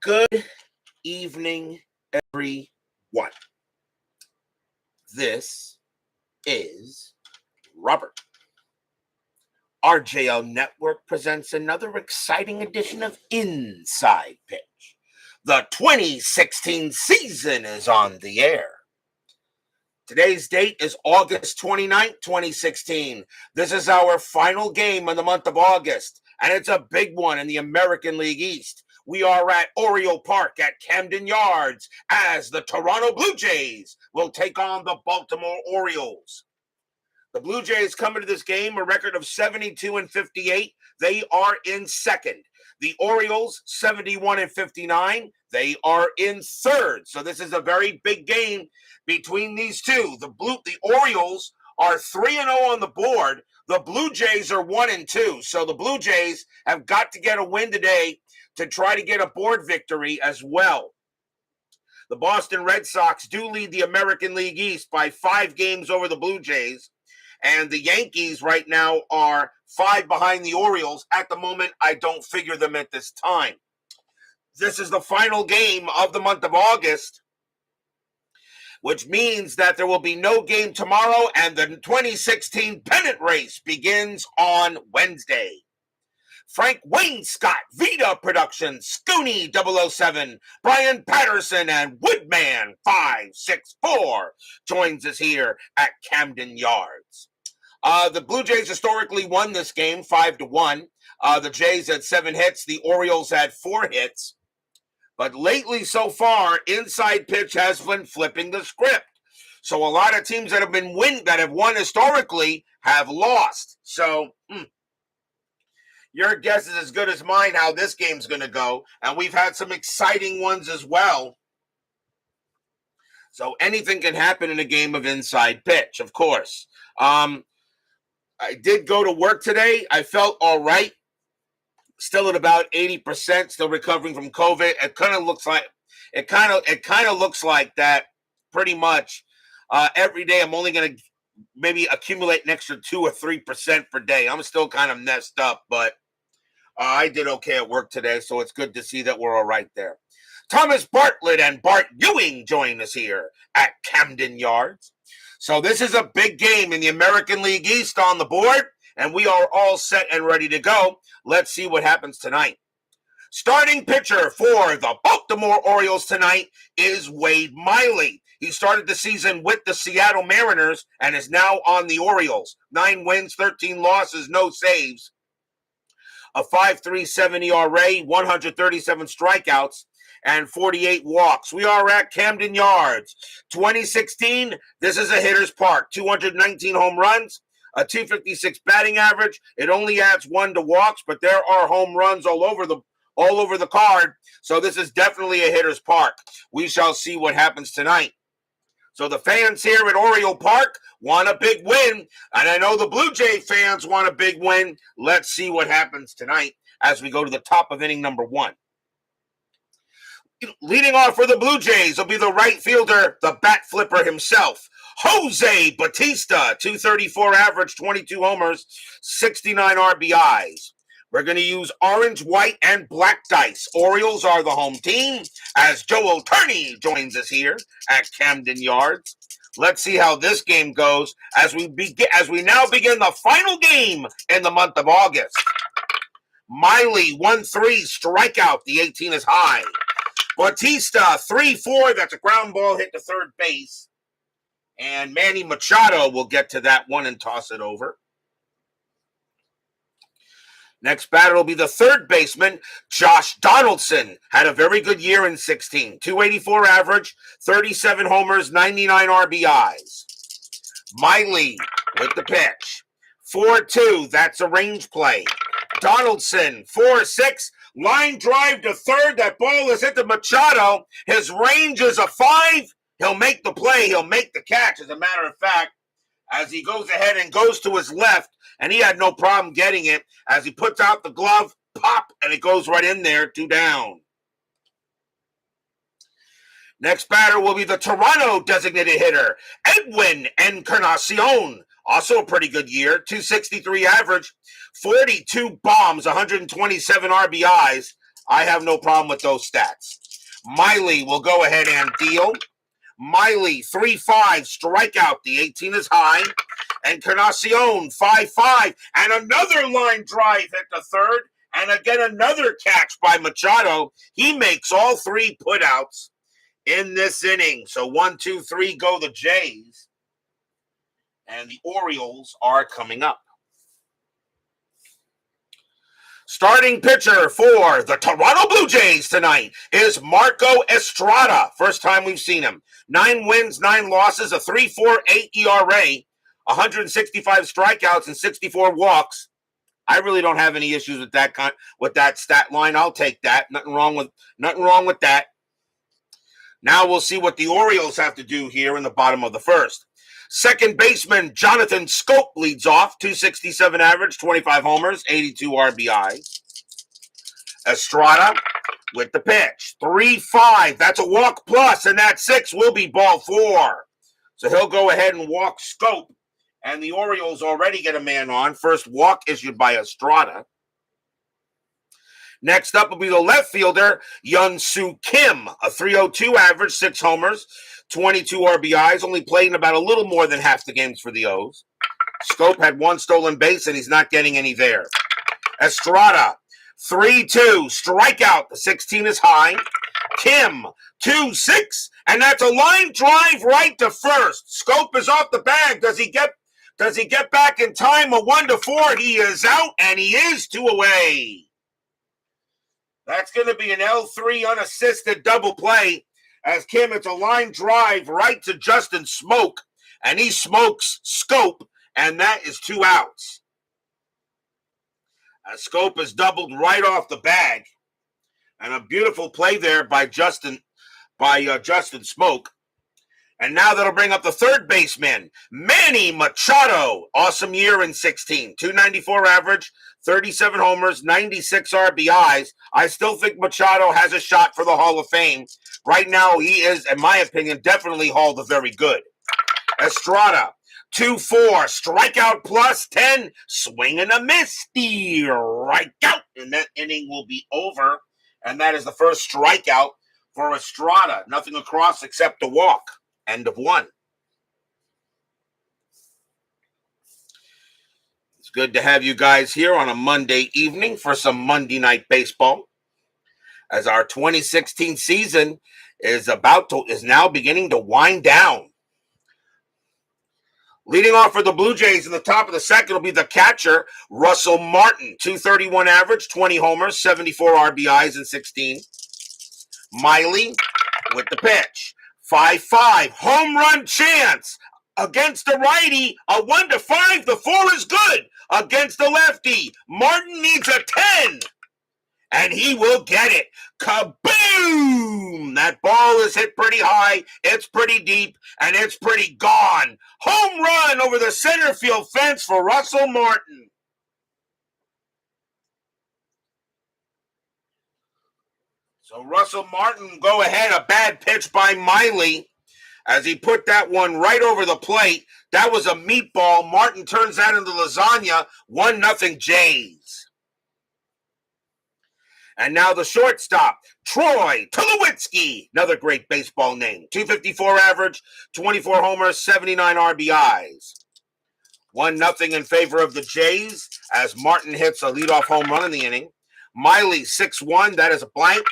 Good evening, everyone. This is Robert. RJL Network presents another exciting edition of Inside Pitch. The 2016 season is on the air. Today's date is August 29th, 2016. This is our final game in the month of August, and it's a big one in the American League East. We are at Oriole Park at Camden Yards as the Toronto Blue Jays will take on the Baltimore Orioles. The Blue Jays come into this game a record of 72-58. They are in second. The Orioles 71-59. They are in third. So this is a very big game between these two. The Orioles are 3-0 on the board. The Blue Jays are 1-2. So the Blue Jays have got to get a win today to try to get a board victory as well. The Boston Red Sox do lead the American League East by 5 games over the Blue Jays. And the Yankees right now are 5 behind the Orioles. At the moment, I don't figure them at this time. This is the final game of the month of August, which means that there will be no game tomorrow, and the 2016 pennant race begins on Wednesday. Frank Wainscott, Vita Productions, Scooney 007, Brian Patterson, and Woodman 564 joins us here at Camden Yards. The Blue Jays historically won this game 5-1. The Jays had 7 hits. The Orioles had 4 hits. But lately, so far, Inside Pitch has been flipping the script. So a lot of teams that have won historically have lost. So your guess is as good as mine how this game's going to go. And we've had some exciting ones as well. So anything can happen in a game of Inside Pitch, of course. I did go to work today. I felt all right. Still at about 80%, still recovering from COVID. It kind of looks like that pretty much every day. I'm only going to maybe accumulate an extra 2 or 3% per day. I'm still kind of messed up, but I did okay at work today, so it's good to see that we're all right there. Thomas Bartlett and Bart Ewing join us here at Camden Yards. So this is a big game in the American League East on the board, and we are all set and ready to go. Let's see what happens tonight. Starting pitcher for the Baltimore Orioles tonight is Wade Miley. He started the season with the Seattle Mariners and is now on the Orioles. 9 wins, 13 losses, no saves. A 5.37 ERA, 137 strikeouts, and 48 walks. We are at Camden Yards. 2016, this is a hitter's park. 219 home runs, a 256 batting average. It only adds 1 to walks, but there are home runs all over the card. So this is definitely a hitter's park. We shall see what happens tonight. So the fans here at Oriole Park want a big win, and I know the Blue Jay fans want a big win. Let's see what happens tonight as we go to the top of inning number 1. Leading off for the Blue Jays will be the right fielder, the bat flipper himself, Jose Bautista, 234 average, 22 homers, 69 RBIs. We're going to use orange, white, and black dice. Orioles are the home team as Joel Turney joins us here at Camden Yards. Let's see how this game goes as we now begin the final game in the month of August. Miley, 1-3, strikeout. The 18 is high. Bautista, 3-4. That's a ground ball hit to third base. And Manny Machado will get to that one and toss it over. Next batter will be the third baseman, Josh Donaldson. Had a very good year in 16. 284 average, 37 homers, 99 RBIs. Miley with the pitch. 4-2, that's a range play. Donaldson, 4-6, line drive to third. That ball is hit to Machado. His range is a 5. He'll make the play. He'll make the catch, as a matter of fact, as he goes ahead and goes to his left. And he had no problem getting it as he puts out the glove, pop, and it goes right in there, 2 down. Next batter will be the Toronto designated hitter, Edwin Encarnacion. Also a pretty good year, 263 average, 42 bombs, 127 RBIs. I have no problem with those stats. Miley will go ahead and deal. Miley, 3-5, strikeout. The 18 is high. Encarnacion, 5-5. And another line drive at the third. And again, another catch by Machado. He makes all three putouts in this inning. So 1, 2, 3 go the Jays. And the Orioles are coming up. Starting pitcher for the Toronto Blue Jays tonight is Marco Estrada. First time we've seen him. 9 wins, 9 losses, a 3.48 ERA, 165 strikeouts, and 64 walks. I really don't have any issues with that stat line. I'll take that. Nothing wrong with that. Now we'll see what the Orioles have to do here in the bottom of the first. Second baseman Jonathan Schoop leads off, 267 average, 25 homers, 82 RBI. Estrada with the pitch, 3-5. That's a walk plus, and that 6 will be ball 4. So he'll go ahead and walk Schoop, and the Orioles already get a man on. First walk issued by Estrada. Next up will be the left fielder, Hyun-Soo Kim, a 302 average, 6 homers, 22 RBIs, only played in about a little more than half the games for the O's. Schoop had 1 stolen base, and he's not getting any there. Estrada, 3-2, strikeout. The 16 is high. Kim, 2-6, and that's a line drive right to first. Schoop is off the bag. Does he get back in time? A 1-4. He is out, and he is 2 away. That's going to be an L3 unassisted double play. As Kim, it's a line drive right to Justin Smoke, and he smokes Schoop, and that is 2 outs. Schoop is doubled right off the bag, and a beautiful play there by Justin Smoke. And now that'll bring up the third baseman, Manny Machado. Awesome year in 16. 294 average, 37 homers, 96 RBIs. I still think Machado has a shot for the Hall of Fame. Right now, he is, in my opinion, definitely Hall the very good. Estrada, 2-4, strikeout plus 10, swing and a miss, strikeout. And that inning will be over. And that is the first strikeout for Estrada. Nothing across except a walk. End of 1. It's good to have you guys here on a Monday evening for some Monday Night Baseball, as our 2016 season is now beginning to wind down. Leading off for the Blue Jays in the top of the second will be the catcher, Russell Martin. 231 average, 20 homers, 74 RBIs in 16. Miley with the pitch. 5-5, home run chance against the righty, a 1-5. The 4 is good against the lefty. Martin needs a 10, and he will get it. Kaboom! That ball is hit pretty high, it's pretty deep, and it's pretty gone. Home run over the center field fence for Russell Martin. So Russell Martin go ahead, a bad pitch by Miley as he put that one right over the plate. That was a meatball. Martin turns that into lasagna. 1-0 Jays. And now the shortstop, Troy Tulowitzki, another great baseball name. 254 average, 24 homers, 79 RBIs. 1-0 in favor of the Jays as Martin hits a leadoff home run in the inning. Miley, 6-1, that is a blank.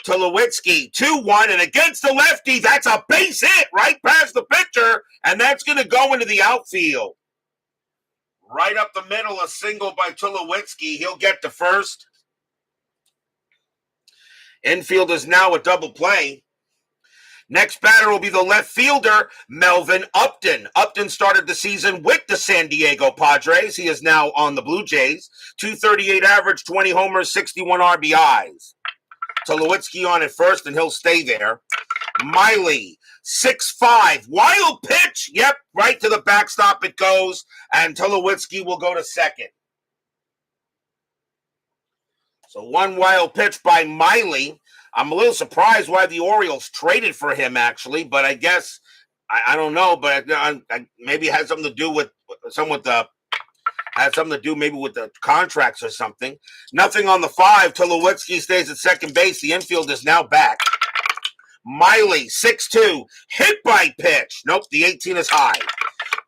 Tulowitzki, 2-1, and against the lefty, that's a base hit right past the pitcher, and that's going to go into the outfield. Right up the middle, a single by Tulowitzki. He'll get to first. Infield is now a double play. Next batter will be the left fielder, Melvin Upton. Upton started the season with the San Diego Padres. He is now on the Blue Jays. 238 average, 20 homers, 61 RBIs. Tulowitzki on at first, and he'll stay there. Miley, 6-5. Wild pitch. Yep, right to the backstop it goes, and Tulowitzki will go to second. So 1 wild pitch by Miley. I'm a little surprised why the Orioles traded for him, actually, but I guess, I don't know, but maybe it has something to do with Has something to do maybe with the contracts or something. Nothing on the 5. Tulowitzki stays at second base. The infield is now back. Miley, 6-2. Hit by pitch. Nope, the 18 is high.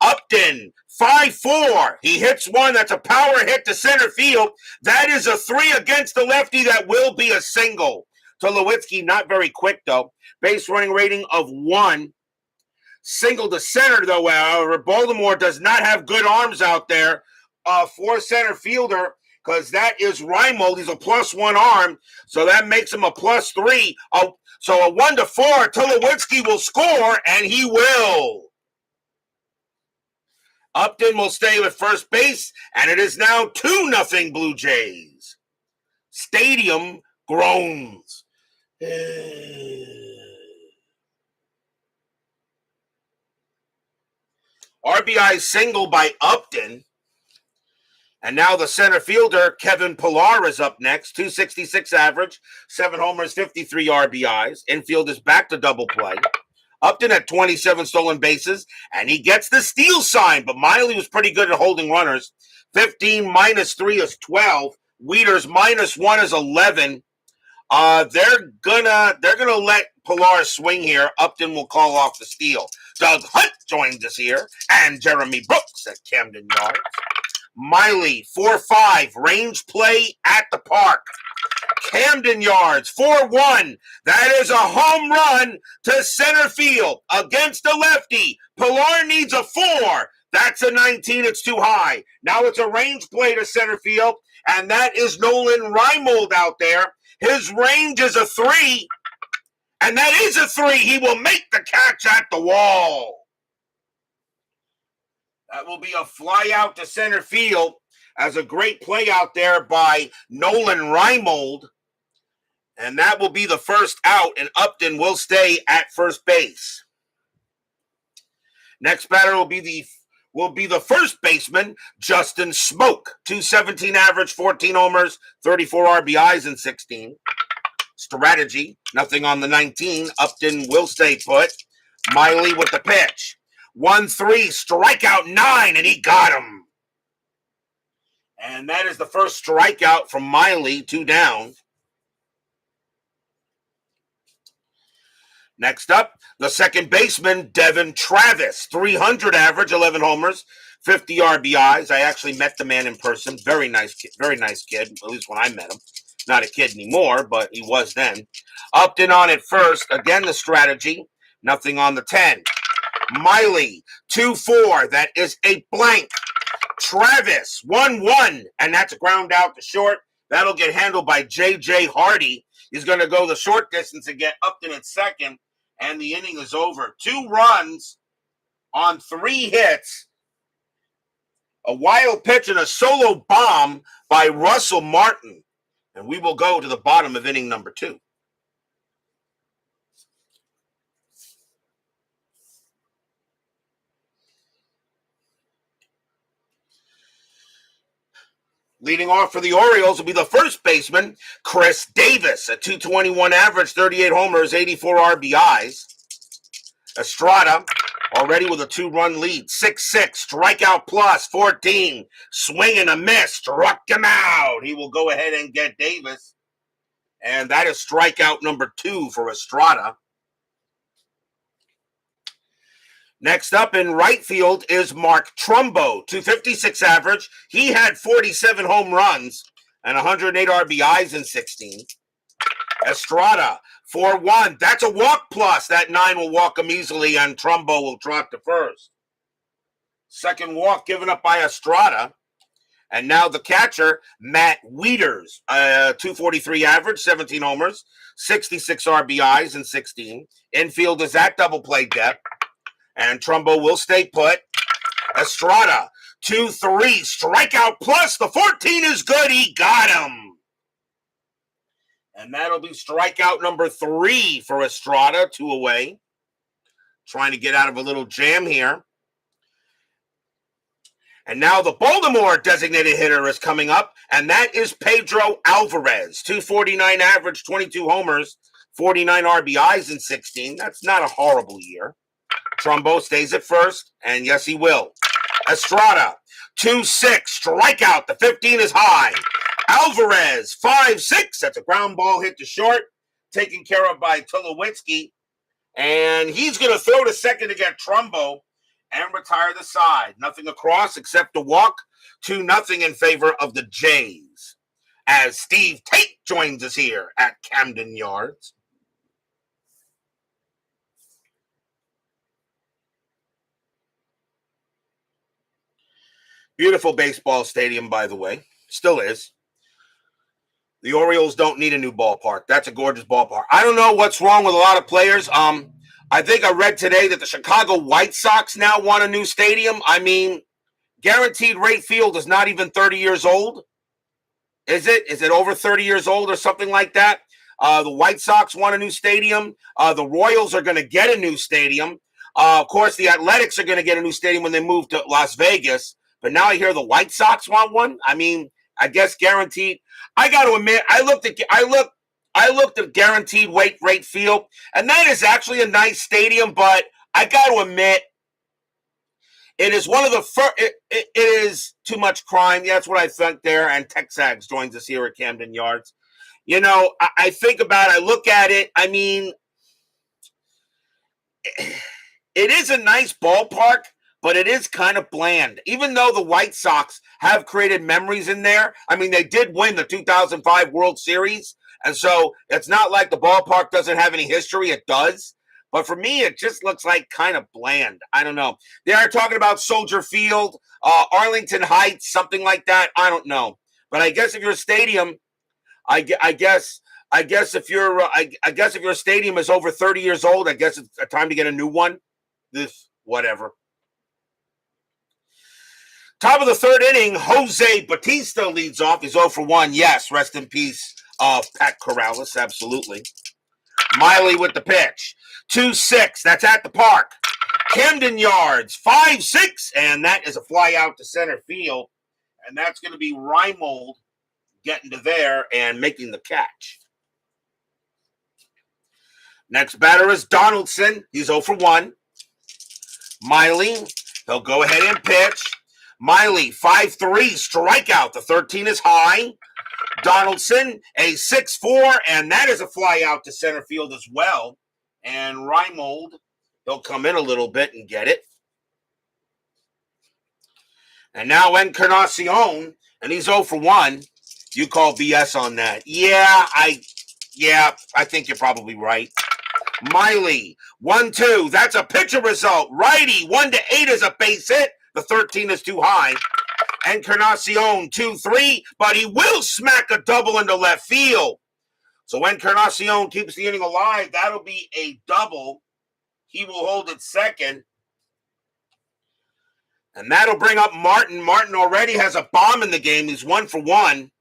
Upton, 5-4. He hits one. That's a power hit to center field. That is a 3 against the lefty. That will be a single. Tulowitzki, not very quick, though. Base running rating of 1. Single to center, though, however. Baltimore does not have good arms out there for center fielder, because that is Reimold. He's a +1 arm, so that makes him a +3. So a 1-4. Tulowitzki will score, and he will. Upton will stay with first base, and it is now 2-0 Blue Jays. Stadium groans. RBI single by Upton. And now the center fielder, Kevin Pillar, is up next. 266 average, 7 homers, 53 RBIs. Infield is back to double play. Upton had 27 stolen bases, and he gets the steal sign. But Miley was pretty good at holding runners. 15 minus 3 is 12. Wieters -1 is 11. They're gonna let Pillar swing here. Upton will call off the steal. Doug Hunt joins us here, and Jeremy Brooks at Camden Yards. Miley, 4-5, range play at the park. Camden Yards, 4-1. That is a home run to center field against the lefty. Pillar needs a 4. That's a 19. It's too high. Now it's a range play to center field, and that is Nolan Reimold out there. His range is a 3, and that is a 3. He will make the catch at the wall. That will be a fly out to center field, as a great play out there by Nolan Reimold. And that will be the first out, and Upton will stay at first base. Next batter will be the first baseman, Justin Smoke. 217 average, 14 homers, 34 RBIs in 16. Strategy, nothing on the 19. Upton will stay put. Miley with the pitch. 1-3, strikeout 9, and he got him. And that is the first strikeout from Miley, 2 down. Next up, the second baseman, Devin Travis. 300 average, 11 homers, 50 RBIs. I actually met the man in person. Very nice kid, at least when I met him. Not a kid anymore, but he was then. Upton on at first. Again, the strategy, nothing on the 10. Miley, 2-4. That is a blank. Travis, 1-1. And that's a ground out to short. That'll get handled by J.J. Hardy. He's going to go the short distance and get Upton at second. And the inning is over. 2 runs on 3 hits. A wild pitch and a solo bomb by Russell Martin. And we will go to the bottom of inning number 2. Leading off for the Orioles will be the first baseman, Chris Davis, a 221 average, 38 homers, 84 RBIs. Estrada, already with a 2-run lead, 6-6, strikeout plus, 14, swing and a miss, struck him out. He will go ahead and get Davis. And that is strikeout number 2 for Estrada. Next up in right field is Mark Trumbo, 256 average. He had 47 home runs and 108 RBIs in 16. Estrada, 4-1. That's a walk plus. That 9 will walk him easily, and Trumbo will drop to first. Second walk given up by Estrada. And now the catcher, Matt Wieters, 243 average, 17 homers, 66 RBIs in 16. Infield is at double play depth. And Trumbo will stay put. Estrada, 2-3, strikeout plus. The 14 is good. He got him. And that'll be strikeout number 3 for Estrada, 2 away. Trying to get out of a little jam here. And now the Baltimore designated hitter is coming up, and that is Pedro Alvarez. 249 average, 22 homers, 49 RBIs in 16. That's not a horrible year. Trumbo stays at first, and yes, he will. Estrada, 2-6, strikeout. The 15 is high. Alvarez, 5-6. That's a ground ball hit to short, taken care of by Tulowitzki. And he's going to throw to second to get Trumbo and retire the side. Nothing across except a walk. 2-0 in favor of the Jays. As Steve Tate joins us here at Camden Yards. Beautiful baseball stadium, by the way. Still is. The Orioles don't need a new ballpark. That's a gorgeous ballpark. I don't know what's wrong with a lot of players. I think I read today that the Chicago White Sox now want a new stadium. I mean, Guaranteed Rate Field is not even 30 years old. Is it? Is it over 30 years old or something like that? The White Sox want a new stadium. The Royals are going to get a new stadium. Of course, the Athletics are going to get a new stadium when they move to Las Vegas. But now I hear the White Sox want one. I mean, I guess guaranteed. I got to admit, I looked at Guaranteed Rate Field, and that is actually a nice stadium. But I got to admit, it is one of the first. It is too much crime. Yeah, that's what I think there. And Texags joins us here at Camden Yards. You know, I think about it. I look at it. I mean, it is a nice ballpark, but it is kind of bland. Even though the White Sox have created memories in there. I mean, they did win the 2005 World Series. And so it's not like the ballpark doesn't have any history. It does. But for me, it just looks like kind of bland. I don't know. They are talking about Soldier Field, Arlington Heights, something like that. I don't know. But I guess if your stadium, I guess if your stadium is over 30 years old, I guess it's a time to get a new one. Whatever. Top of the third inning, Jose Bautista leads off. He's 0 for 1. Yes, rest in peace, Pat Corrales. Absolutely. Miley with the pitch. 2-6. That's at the park. Camden Yards. 5-6. And that is a fly out to center field. And that's going to be Reimold getting to there and making the catch. Next batter is Donaldson. He's 0 for 1. Miley. He'll go ahead and pitch. Miley, 5-3, strikeout. The 13 is high. Donaldson, a 6-4, and that is a fly out to center field as well. And Reimold, he'll come in a little bit and get it. And now Encarnacion, and he's 0 for 1. You call BS on that. Yeah, I think you're probably right. Miley, 1-2. That's a pitcher result. Righty, 1-8 is a base hit. The 13 is too high. Encarnacion, 2-3, but he will smack a double into left field. So Encarnacion keeps the inning alive. That'll be a double. He will hold it second. And that'll bring up Martin. Martin already has a bomb in the game. He's 1 for 1.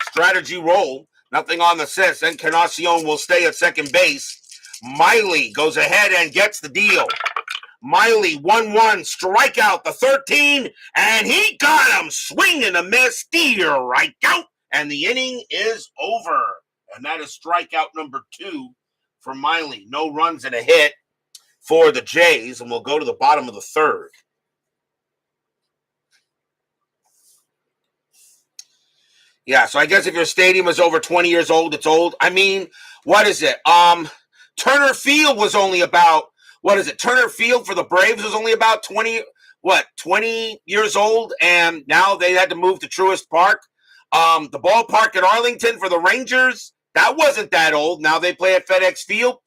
Strategy roll. Nothing on the assist. Encarnacion will stay at second base. Miley goes ahead and gets the deal. Miley, 1-1, strikeout, the 13, and he got him. Swing and a miss, steer right out, and the inning is over. And that is strikeout number 2 for Miley. No runs and a hit for the Jays, and we'll go to the bottom of the third. Yeah, so I guess if your stadium is over 20 years old, it's old. I mean, what is it? Turner Field was only about, Turner Field for the Braves was only about 20 years old, and now they had to move to Truist Park. The ballpark at Arlington for the Rangers, that wasn't that old. Now they play at FedEx Field.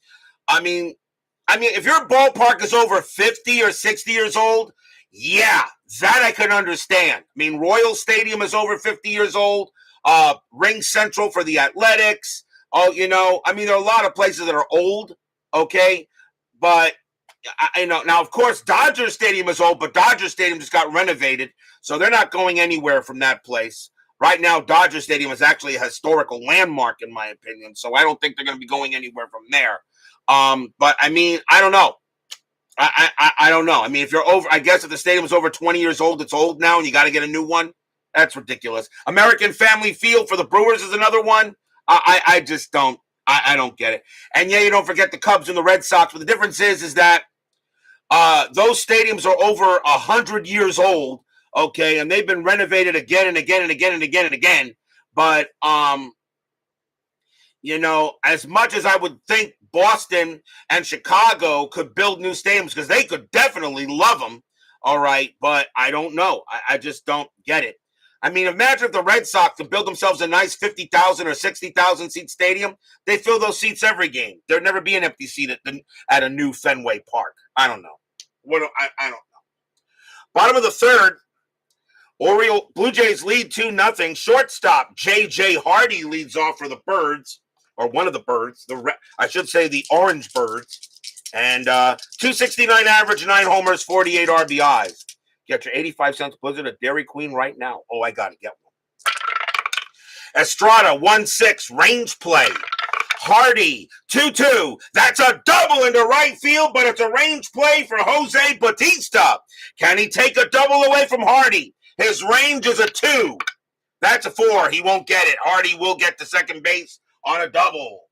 I mean, if your ballpark is over 50 or 60 years old, yeah, that I can understand. I mean, Royal Stadium is over 50 years old. Ring Central for the Athletics. There are a lot of places that are old, okay? But I know now, of course, Dodger Stadium is old, but Dodger Stadium just got renovated, so they're not going anywhere from that place. Right now, Dodger Stadium is actually a historical landmark, in my opinion, so I don't think they're going to be going anywhere from there. But I mean, I don't know. I don't know. I mean, if you're over, I guess if the stadium is over 20 years old, it's old now, and you got to get a new one. That's ridiculous. American Family Field for the Brewers is another one. I just don't. I don't get it. And yeah, you don't forget the Cubs and the Red Sox. But the difference is that those stadiums are over 100 years old. Okay, and they've been renovated again and again and again and again and again. But as much as I would think Boston and Chicago could build new stadiums, because they could definitely love them, all right, but I don't know. I just don't get it. I mean, imagine if the Red Sox could build themselves a nice 50,000 or 60,000 seat stadium. They fill those seats every game. There'd never be an empty seat at a new Fenway Park. I don't know. I don't know. Bottom of the third, Oriole Blue Jays lead 2-0. Shortstop J.J. Hardy leads off for the Birds, or one of the Birds. I should say the Orange Birds. And 269 average, 9 homers, 48 RBIs. Get your 85 cents Blizzard at Dairy Queen right now. Oh, I got to get one. Estrada, 1-6, range play. Hardy, 2-2. That's a double into right field, but it's a range play for Jose Bautista. Can he take a double away from Hardy? His range is a 2. That's a 4. He won't get it. Hardy will get to second base on a double.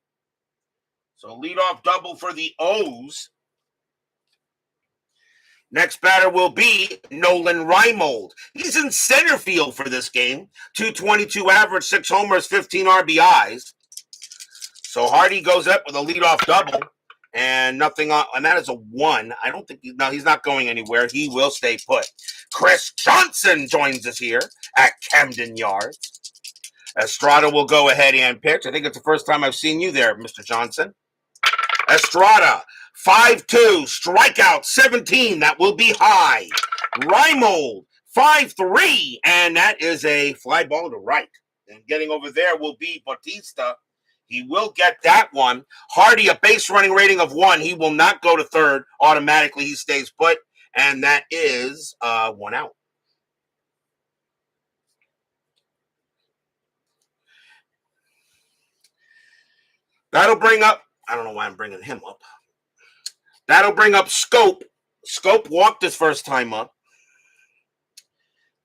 So leadoff double for the O's. Next batter will be Nolan Reimold. He's in center field for this game. 222 average, 6 homers, 15 RBIs. So Hardy goes up with a leadoff double and nothing on, and that is a 1. I don't think he's not going anywhere. He will stay put. Chris Johnson joins us here at Camden Yards. Estrada will go ahead and pitch. I think it's the first time I've seen you there, Mr. Johnson. Estrada, 5-2, strikeout 17. That will be high. Reimold, 5-3, and that is a fly ball to right. And getting over there will be Bautista. He will get that one. Hardy, a base running rating of 1. He will not go to third. Automatically, he stays put, and that is 1 out. That'll bring up, I don't know why I'm bringing him up. That'll bring up Scope. Scope walked his first time up.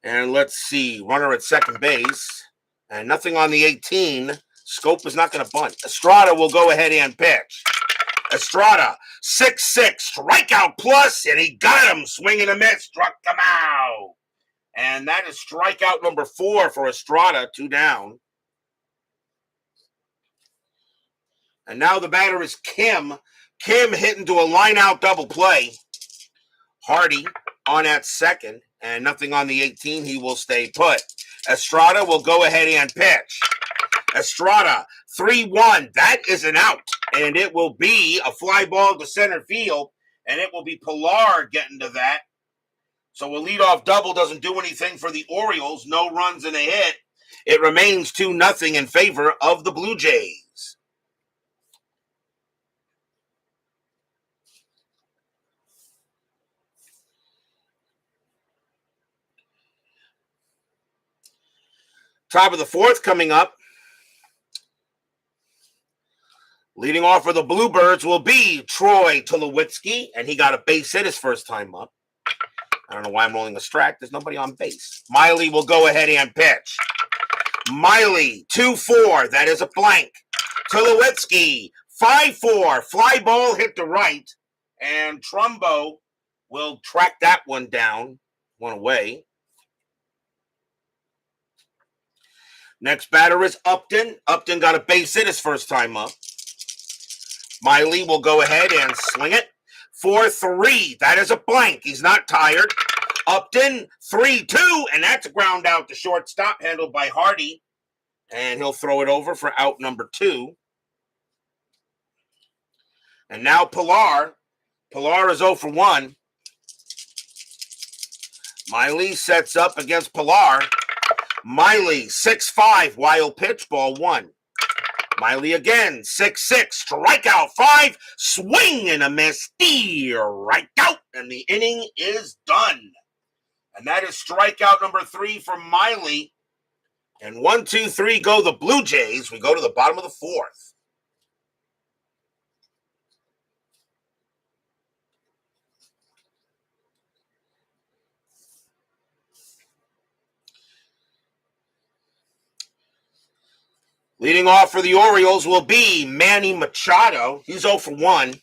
And let's see, runner at second base. And nothing on the 18. Scope is not going to bunt. Estrada will go ahead and pitch. Estrada, 6-6, strikeout plus, and he got him. Swing and a miss, struck him out. And that is strikeout number 4 for Estrada, 2 down. And now the batter is Kim. Kim hit into a line-out double play. Hardy on at second, and nothing on the 18. He will stay put. Estrada will go ahead and pitch. Estrada, 3-1. That is an out, and it will be a fly ball to center field, and it will be Pilar getting to that. So a leadoff double doesn't do anything for the Orioles. No runs and a hit. It remains 2-0 in favor of the Blue Jays. Top of the fourth coming up. Leading off for the Bluebirds will be Troy Tulowitzki, and he got a base hit his first time up. I don't know why I'm rolling a strike. There's nobody on base. Miley will go ahead and pitch. Miley, 2-4. That is a blank. Tulowitzki, 5-4. Fly ball hit to right, and Trumbo will track that one down. One away. Next batter is Upton. Upton got a base hit his first time up. Miley will go ahead and sling it. 4-3. That is a blank. He's not tired. Upton, 3-2, and that's a ground out to shortstop, handled by Hardy. And he'll throw it over for out number 2. And now Pilar. Pilar is 0 for 1. Miley sets up against Pilar. Miley, 6-5, wild pitch, ball 1. Miley again, 6-6, strikeout 5, swing and a miss, right out, and the inning is done. And that is strikeout number 3 for Miley. And 1, 2, 3 go the Blue Jays. We go to the bottom of the fourth. Leading off for the Orioles will be Manny Machado. He's 0 for 1.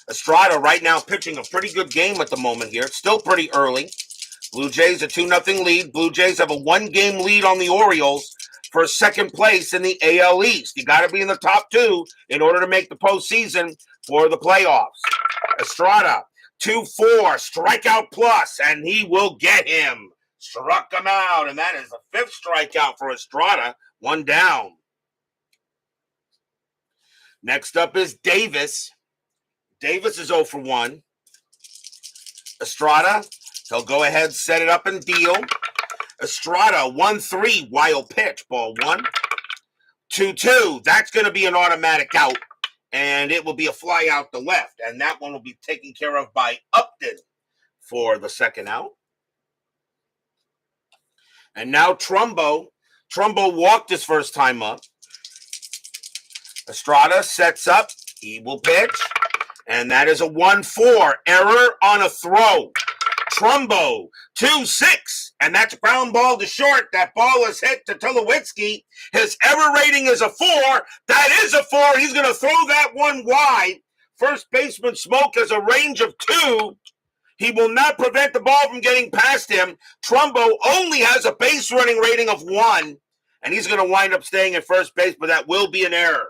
Estrada right now pitching a pretty good game at the moment here. It's still pretty early. Blue Jays a 2-0 lead. Blue Jays have a 1-game lead on the Orioles for second place in the AL East. You got to be in the top 2 in order to make the postseason for the playoffs. Estrada, 2-4, strikeout plus, and he will get him. Struck him out, and that is the 5th strikeout for Estrada. 1 down. Next up is Davis. Davis is 0 for 1. Estrada, he'll go ahead, set it up and deal. Estrada, 1-3, wild pitch, ball 1. 2-2, that's going to be an automatic out, and it will be a fly out the left, and that one will be taken care of by Upton for the second out. And now Trumbo. Trumbo walked his first time up. Estrada sets up. He will pitch. And that is a 1-4. Error on a throw. Trumbo, 2-6. And that's ground ball to short. That ball is hit to Tulowitzki. His error rating is a 4. That is a 4. He's going to throw that one wide. First baseman Smoke has a range of 2. He will not prevent the ball from getting past him. Trumbo only has a base running rating of 1. And he's going to wind up staying at first base, but that will be an error.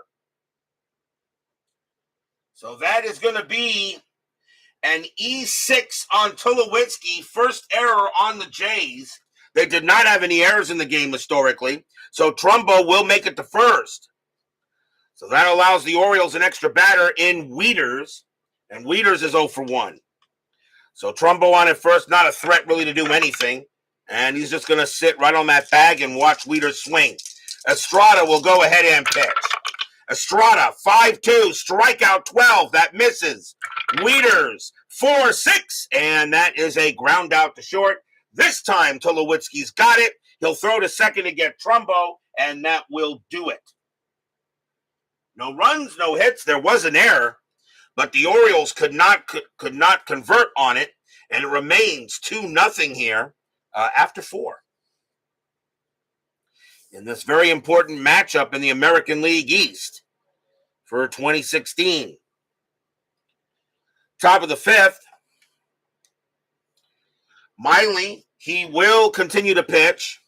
So that is going to be an E6 on Tulowitzki. First error on the Jays. They did not have any errors in the game historically. So Trumbo will make it to first. So that allows the Orioles an extra batter in Wieters. And Wieters is 0 for 1. So Trumbo on at first, not a threat really to do anything. And he's just going to sit right on that bag and watch Wieters swing. Estrada will go ahead and pitch. Estrada, 5-2, strikeout 12. That misses. Wieters, 4-6. And that is a ground out to short. This time, Tulowitzki's got it. He'll throw to second to get Trumbo, and that will do it. No runs, no hits. There was an error, but the Orioles could not convert on it, and it remains 2-0 here after 4. In this very important matchup in the American League East for 2016. Top of the 5th, Miley, he will continue to pitch.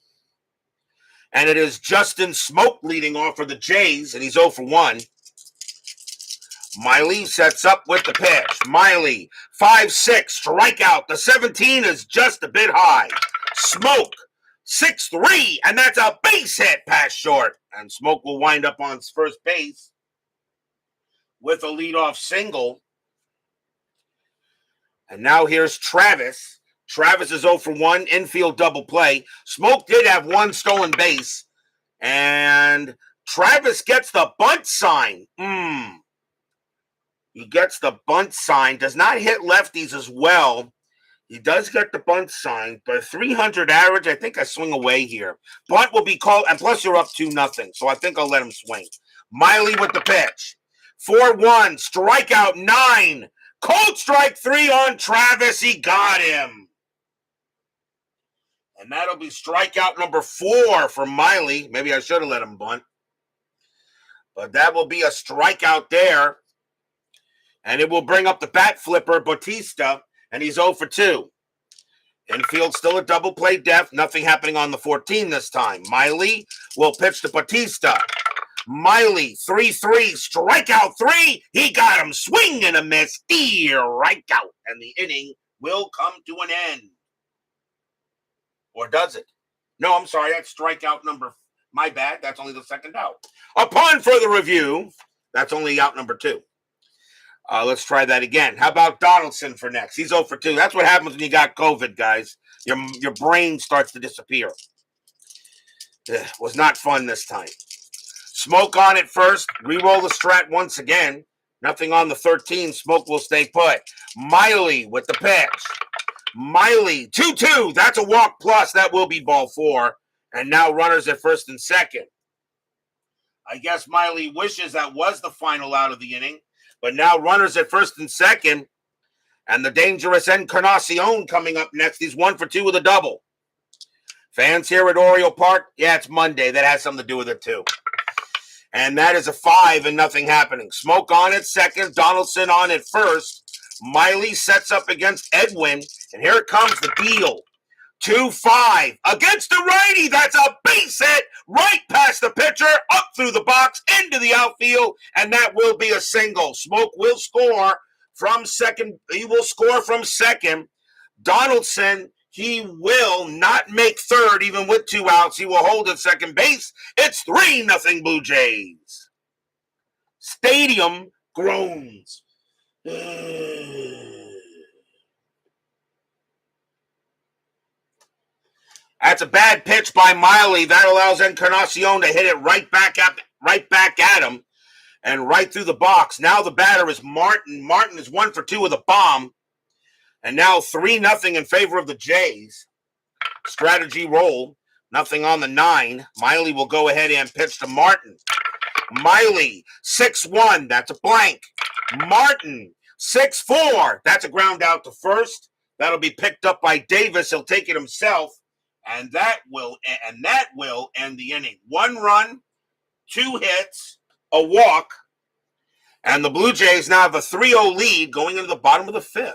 And it is Justin Smoke leading off for the Jays, and he's 0 for 1. Miley sets up with the pitch. Miley, 5-6, strikeout. The 17 is just a bit high. Smoke, 6-3, and that's a base hit past short. And Smoke will wind up on first base with a leadoff single. And now here's Travis. Travis is 0 for 1, infield double play. Smoke did have 1 stolen base. And Travis gets the bunt sign. He gets the bunt sign. Does not hit lefties as well. He does get the bunt sign. But 300 average, I think I swing away here. Bunt will be called, and plus you're up 2-0. So I think I'll let him swing. Miley with the pitch. 4-1, strikeout 9. Cold strike 3 on Travis. He got him. And that'll be strikeout number 4 for Miley. Maybe I should have let him bunt. But that will be a strikeout there. And it will bring up the bat flipper, Bautista. And he's 0 for 2. Infield still a double play depth. Nothing happening on the 14 this time. Miley will pitch to Bautista. Miley, 3-3, strikeout 3. He got him. Swing and a miss. Strikeout. And the inning will come to an end. Or does it? No, I'm sorry. That's strikeout number. My bad. That's only the second out. Upon further review, that's only out number 2. Let's try that again. How about Donaldson for next? He's 0 for 2. That's what happens when you got COVID, guys. Your brain starts to disappear. Was not fun this time. Smoke on it first. Reroll the strat once again. Nothing on the 13. Smoke will stay put. Miley with the pitch. Miley, 2-2. That's a walk plus. That will be ball 4. And now runners at first and second. I guess Miley wishes that was the final out of the inning. But now runners at first and second. And the dangerous Encarnacion coming up next. He's 1 for 2 with a double. Fans here at Oriole Park, yeah, it's Monday. That has something to do with it too. And that is a 5 and nothing happening. Smoke on it second. Donaldson on it first. Miley sets up against Edwin. And here it comes the deal. 2-5 against the righty. That's a base hit right past the pitcher, up through the box, into the outfield, and that will be a single. Smoke will score from second. He will score from second. Donaldson, he will not make third even with 2 outs. He will hold at second base. It's 3-0 Blue Jays. Stadium groans. That's a bad pitch by Miley. That allows Encarnacion to hit it right back at him and right through the box. Now the batter is Martin. Martin is 1 for 2 with a bomb. And now 3-0 in favor of the Jays. Strategy roll. Nothing on the 9. Miley will go ahead and pitch to Martin. Miley, 6-1. That's a blank. Martin, 6-4. That's a ground out to first. That'll be picked up by Davis. He'll take it himself. And that will end the inning. 1 run, 2 hits, a walk. And the Blue Jays now have a 3-0 lead going into the bottom of the 5th.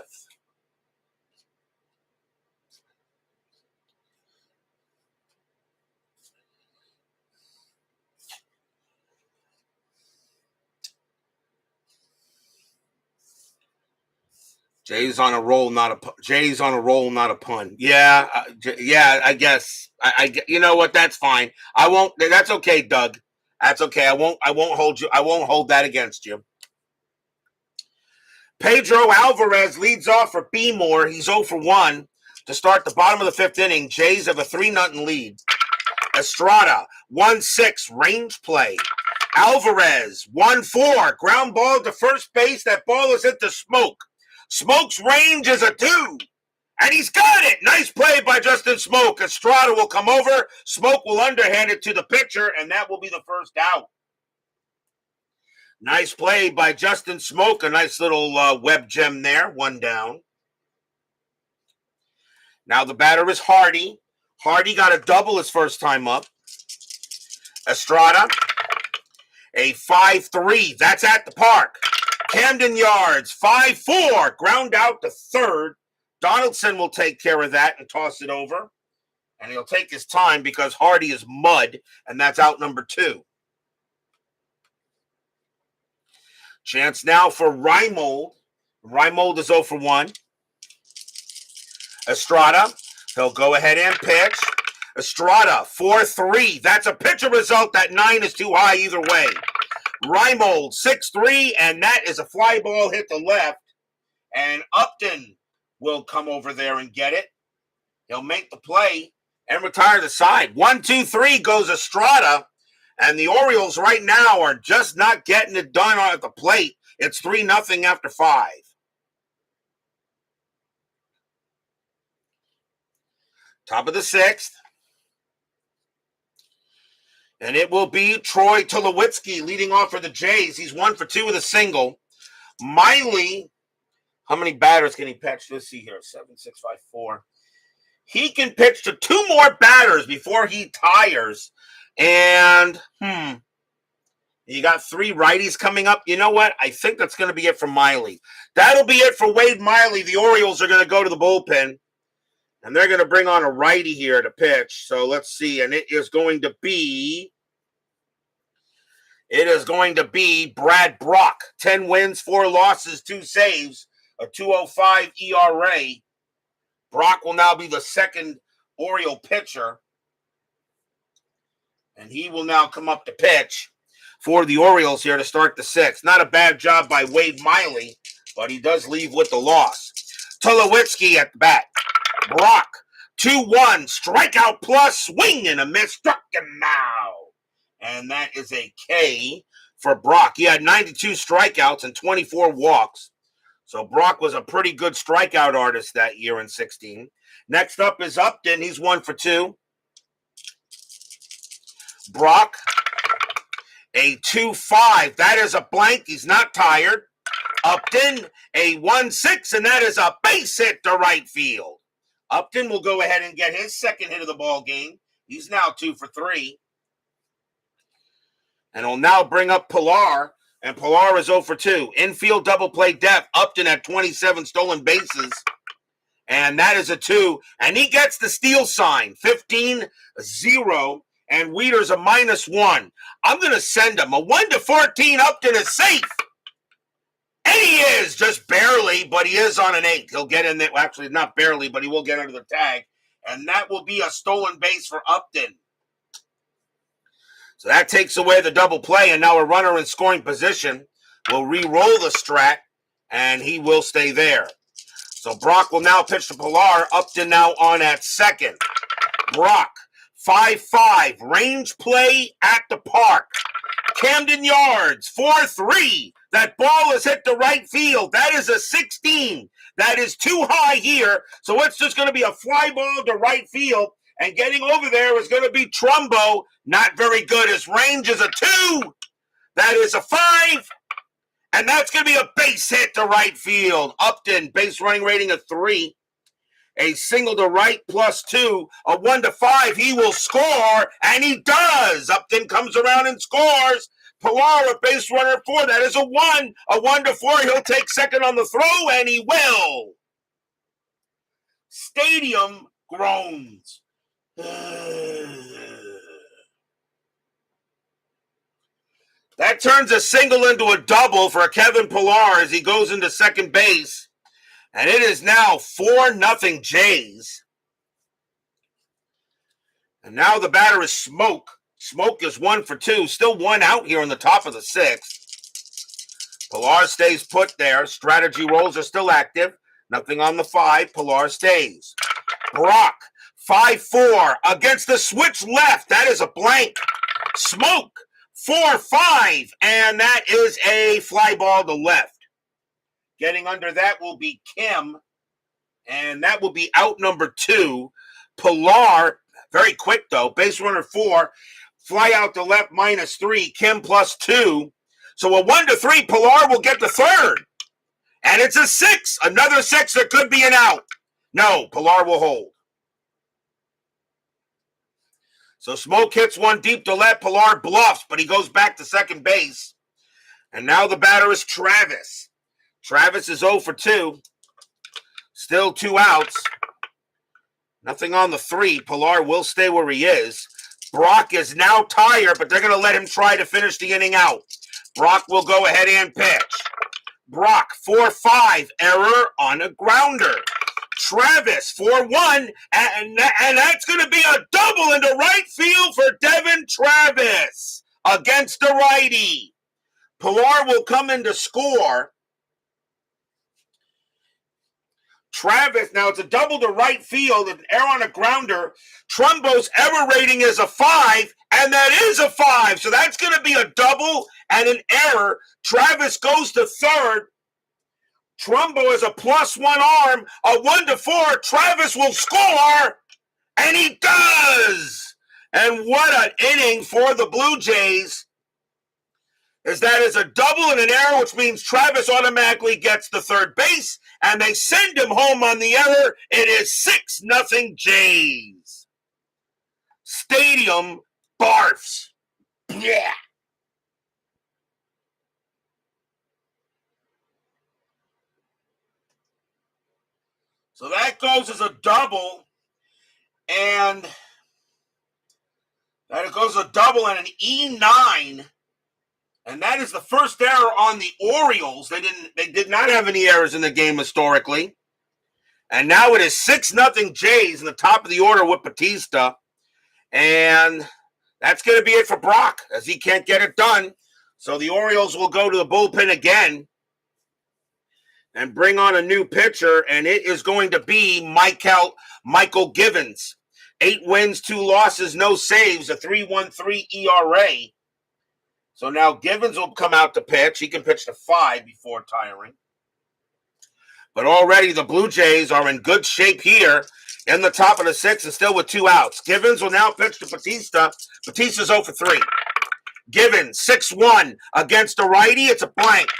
Jay's on a roll, not a pun. Yeah, I guess. You know what? That's fine. I won't. That's okay, Doug. That's okay. I won't hold you. I won't hold that against you. Pedro Alvarez leads off for B-Moore. He's 0 for 1 to start the bottom of the 5th inning. Jays have a 3-0 lead. Estrada, 1-6, range play. Alvarez, 1-4, ground ball to first base. That ball is hit to Smoke. Smoke's range is a 2, and he's got it. Nice play by Justin Smoke. Estrada will come over. Smoke will underhand it to the pitcher, and that will be the first out. Nice play by Justin Smoke. A nice little web gem there. 1 down. Now the batter is Hardy. Hardy got a double his first time up. Estrada, a 5-3. That's at the park. Camden yards, 5-4. Ground out to third. Donaldson will take care of that and toss it over. And he'll take his time because Hardy is mud, and that's out number 2. Chance now for Reimold. Reimold is 0 for 1. Estrada, he'll go ahead and pitch. Estrada, 4-3. That's a pitcher result. That 9 is too high either way. Reimold, 6-3, and that is a fly ball hit to left. And Upton will come over there and get it. He'll make the play and retire the side. 1-2-3 goes Estrada. And the Orioles right now are just not getting it done at the plate. It's 3-0 after 5. Top of the 6th. And it will be Troy Tulowitzki leading off for the Jays. He's 1 for 2 with a single. Miley, how many batters can he pitch? Let's see here. 7, 6, 5, 4. He can pitch to 2 more batters before he tires. And, you got 3 righties coming up. You know what? I think that's going to be it for Miley. That'll be it for Wade Miley. The Orioles are going to go to the bullpen. And they're going to bring on a righty here to pitch. So let's see. And it is going to be Brad Brock. 10 wins, 4 losses, 2 saves, a 2.05 ERA. Brock will now be the second Oriole pitcher. And he will now come up to pitch for the Orioles here to start the 6th. Not a bad job by Wade Miley, but he does leave with the loss. Tulowitzki at the bat. Brock, 2-1, strikeout plus, swing and a miss, struck him out. And that is a K for Brock. He had 92 strikeouts and 24 walks. So Brock was a pretty good strikeout artist that year in 16. Next up is Upton. He's 1 for 2. Brock, a 2-5. That is a blank. He's not tired. Upton, a 1-6, and that is a base hit to right field. Upton will go ahead and get his second hit of the ball game. He's now 2 for 3. And he'll now bring up Pilar, and Pilar is 0 for 2. Infield double play depth. Upton at 27 stolen bases. And that is a 2. And he gets the steal sign, 15-0. And Weeder's a -1. I'm going to send him a 1-14. Upton is safe. And he is, just barely, but he is on an 8. He'll get in there. Well, actually, not barely, but he will get under the tag. And that will be a stolen base for Upton. So that takes away the double play, and now a runner in scoring position will re-roll the strat, and he will stay there. So Brock will now pitch to Pilar. Upton now on at second. Brock, 5-5, range play at the park. Camden yards, 4-3. That ball is hit the right field. That is a 16. That is too high here, so it's just going to be a fly ball to right field. And getting over there is going to be Trumbo. Not very good. His range is a 2. That is a 5. And that's going to be a base hit to right field. Upton, base running rating of 3. A single to right +2. A 1-5. He will score. And he does. Upton comes around and scores. Pilar, a base runner 4. That is a 1. A 1-4. He'll take second on the throw. And he will. Stadium groans. That turns a single into a double for Kevin Pilar as he goes into second base. And it is now 4-0 Jays. And now the batter is Smoke. Smoke is 1 for 2. Still 1 out here in the top of the 6th. Pilar stays put there. Strategy rolls are still active. Nothing on the 5. Pilar stays. Brock. 5-4 against the switch left. That is a blank. Smoke, 4-5, and that is a fly ball to left. Getting under that will be Kim, and that will be out number 2. Pilar, very quick though, base runner 4, fly out to left -3, Kim +2. So a 1-3, Pilar will get the third. And it's a 6, another 6 that could be an out. No, Pilar will hold. So Smoke hits one deep to left. Pilar bluffs, but he goes back to second base. And now the batter is Travis. Travis is 0 for 2. Still 2 outs. Nothing on the 3. Pilar will stay where he is. Brock is now tired, but they're going to let him try to finish the inning out. Brock will go ahead and pitch. Brock, 4-5, error on a grounder. Travis, 4-1, and that's going to be a double into right field for Devin Travis against the righty. Pilar will come in to score. Travis, now it's a double to right field, an error on a grounder. Trumbo's error rating is a 5, and that is a 5, so that's going to be a double and an error. Travis goes to third. Trumbo is a +1 arm, a 1-4. Travis will score, and he does. And what an inning for the Blue Jays. As that is a double and an error, which means Travis automatically gets the third base, and they send him home on the error. It is 6-0 Jays. Stadium barfs. Yeah. So that goes as a double, and that goes a double and an E9, and that is the first error on the Orioles. They did not have any errors in the game historically, and now it is 6-0 Jays in the top of the order with Batista, and that's going to be it for Brock as he can't get it done. So the Orioles will go to the bullpen again and bring on a new pitcher, and it is going to be Michael Givens. 8 wins, 2 losses, no saves, a 3.13 ERA. So now Givens will come out to pitch. He can pitch to 5 before tiring. But already the Blue Jays are in good shape here in the top of the 6th and still with 2 outs. Givens will now pitch to Batista. Batista's 0 for 3. Givens, 6-1 against the righty. It's a blank.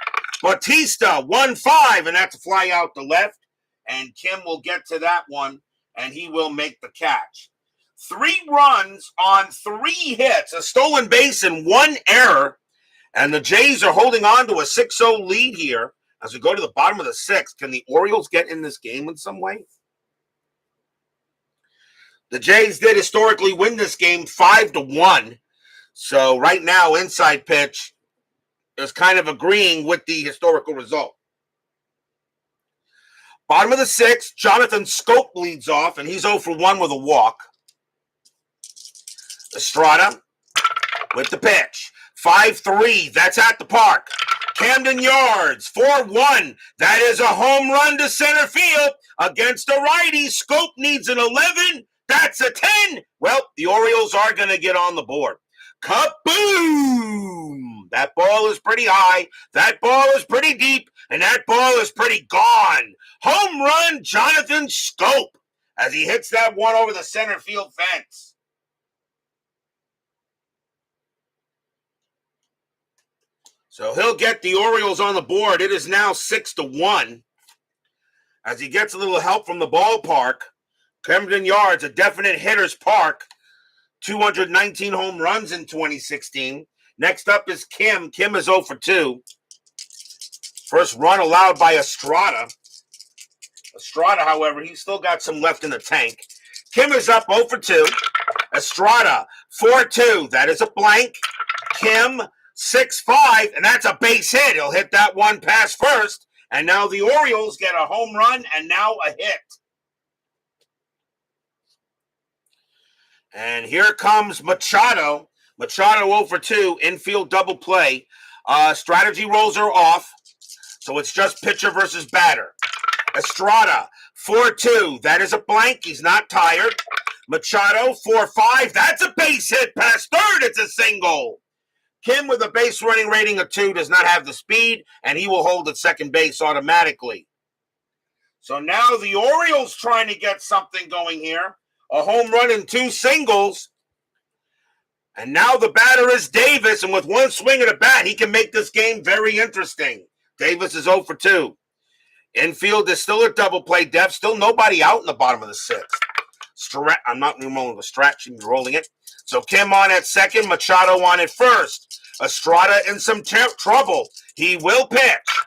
Batista, 1-5, and that's a fly out to left. And Kim will get to that one, and he will make the catch. 3 runs on 3 hits, a stolen base and 1 error. And the Jays are holding on to a 6-0 lead here as we go to the bottom of the 6th. Can the Orioles get in this game in some way? The Jays did historically win this game 5-1. So right now, Inside Pitch is kind of agreeing with the historical result. Bottom of the sixth, Jonathan Scope leads off, and he's 0 for 1 with a walk. Estrada with the pitch. 5-3, that's at the park. Camden yards, 4-1. That is a home run to center field against a righty. Scope needs an 11. That's a 10. Well, the Orioles are going to get on the board. Kaboom! That ball is pretty high. That ball is pretty deep. And that ball is pretty gone. Home run, Jonathan Scope, as he hits that one over the center field fence. So he'll get the Orioles on the board. It is now 6-1. As he gets a little help from the ballpark. Camden Yards, a definite hitter's park. 219 home runs in 2016. Next up is Kim. Kim is 0 for 2. First run allowed by Estrada. Estrada, however, he's still got some left in the tank. Kim is up 0 for 2. Estrada, 4-2. That is a blank. Kim, 6-5, and that's a base hit. He'll hit that one past first. And now the Orioles get a home run and now a hit. And here comes Machado. Machado 0 for 2, infield double play. Strategy rolls are off, so it's just pitcher versus batter. Estrada, 4-2. That is a blank. He's not tired. Machado, 4-5. That's a base hit past third. It's a single. Kim, with a base running rating of 2, does not have the speed, and he will hold at second base automatically. So now the Orioles trying to get something going here. A home run and 2 singles. And now the batter is Davis, and with one swing of the bat, he can make this game very interesting. Davis is 0 for 2. Infield is still a double play depth. Still nobody out in the bottom of the sixth. I'm not rolling the stretch. I'm rolling it. So Kim on at second. Machado on at first. Estrada in some trouble. He will pitch.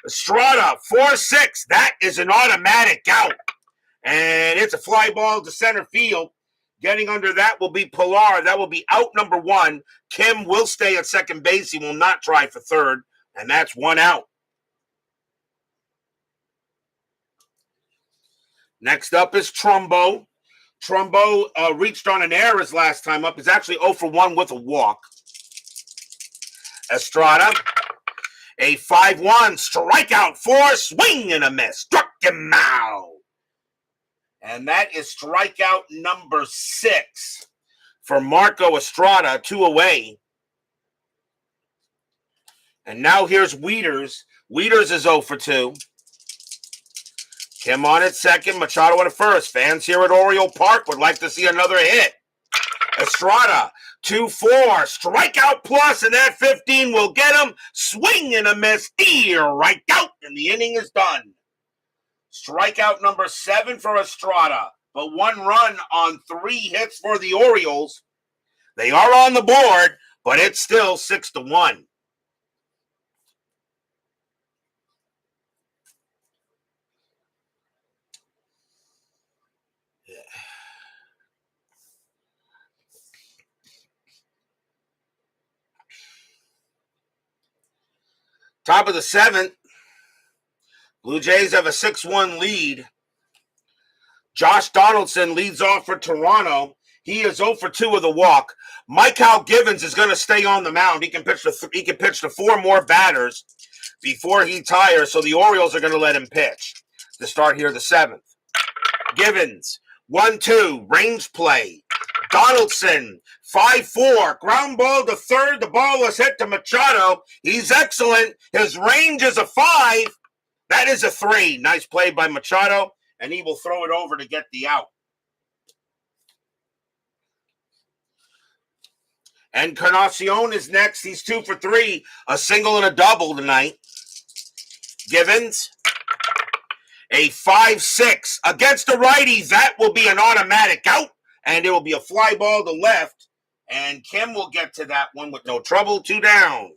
Estrada, 4-6. That is an automatic out. And it's a fly ball to center field. Getting under that will be Pilar. That will be out number 1. Kim will stay at second base. He will not try for third. And that's 1 out. Next up is Trumbo. Trumbo reached on an error his last time up. He's actually 0 for 1 with a walk. Estrada, a 5-1 strikeout, 4 swing and a miss. Struck him out. And that is strikeout number 6 for Marco Estrada, 2 away. And now here's Wieters. Wieters is 0 for 2. Kim on at second, Machado at first. Fans here at Oriole Park would like to see another hit. Estrada, 2-4, strikeout plus, and that 15 will get him. Swing and a miss, right out, and the inning is done. Strikeout number 7 for Estrada, but 1 run on 3 hits for the Orioles. They are on the board, but it's still 6-1. Top of the 7th, Blue Jays have a 6-1 lead. Josh Donaldson leads off for Toronto. He is 0 for 2 with a walk. Michael Givens is going to stay on the mound. He can pitch to 4 more batters before he tires, so the Orioles are going to let him pitch to start here the 7th. Givens, 1-2, range play. Donaldson, 5-4, ground ball to third. The ball was hit to Machado. He's excellent. His range is a 5. That is a 3. Nice play by Machado, and he will throw it over to get the out. Encarnacion is next. He's 2 for 3, a single and a double tonight. Givens, a 5-6 against the righty. That will be an automatic out, and it will be a fly ball to left, and Kim will get to that one with no trouble. 2 down.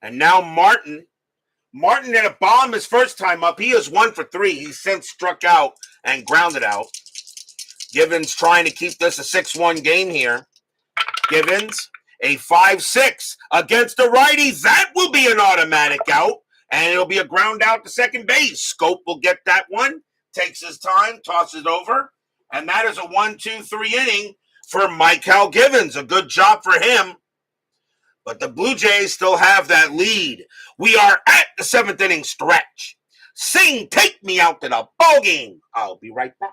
And now Martin Martin had a bomb his first time up. He is 1 for 3. He's since struck out and grounded out. Givens trying to keep this a 6-1 game here. Givens, a 5-6 against the righty. That will be an automatic out, and it'll be a ground out to second base. Scope will get that one, takes his time, tosses over, and that is a 1-2-3 inning for Michael Givens. A good job for him. But the Blue Jays still have that lead. We are at the 7th inning stretch. Sing, take me out to the ball game. I'll be right back.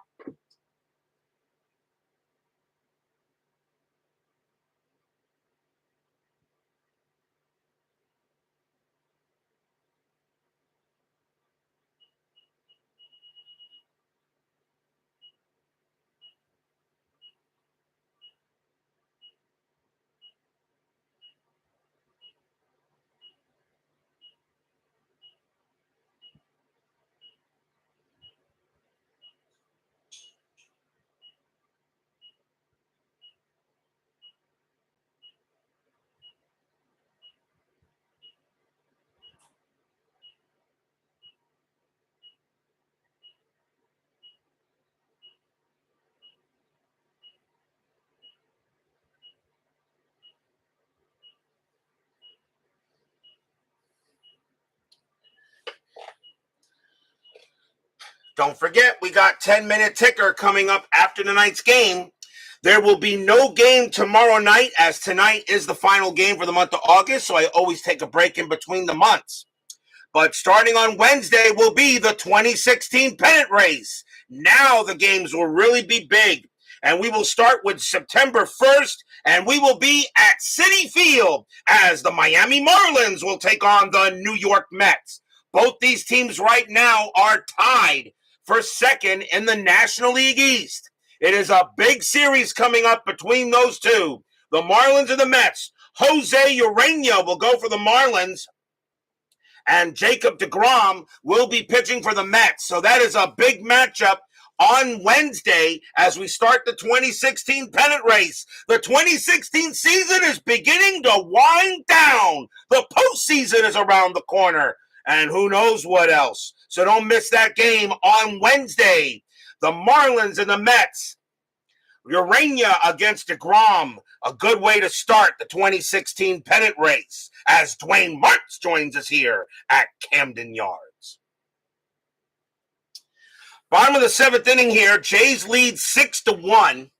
Don't forget, we got 10-minute ticker coming up after tonight's game. There will be no game tomorrow night, as tonight is the final game for the month of August, so I always take a break in between the months. But starting on Wednesday will be the 2016 pennant race. Now the games will really be big. And we will start with September 1st, and we will be at Citi Field as the Miami Marlins will take on the New York Mets. Both these teams right now are tied for second in the National League East. It is a big series coming up between those two, the Marlins and the Mets. Jose Urena will go for the Marlins, and Jacob deGrom will be pitching for the Mets. So that is a big matchup on Wednesday as we start the 2016 pennant race. The 2016 season is beginning to wind down. The postseason is around the corner, and who knows what else. So don't miss that game on Wednesday. The Marlins and the Mets. Urena against deGrom. A good way to start the 2016 pennant race as Dwayne Martz joins us here at Camden Yards. Bottom of the 7th inning here. Jays lead 6-1.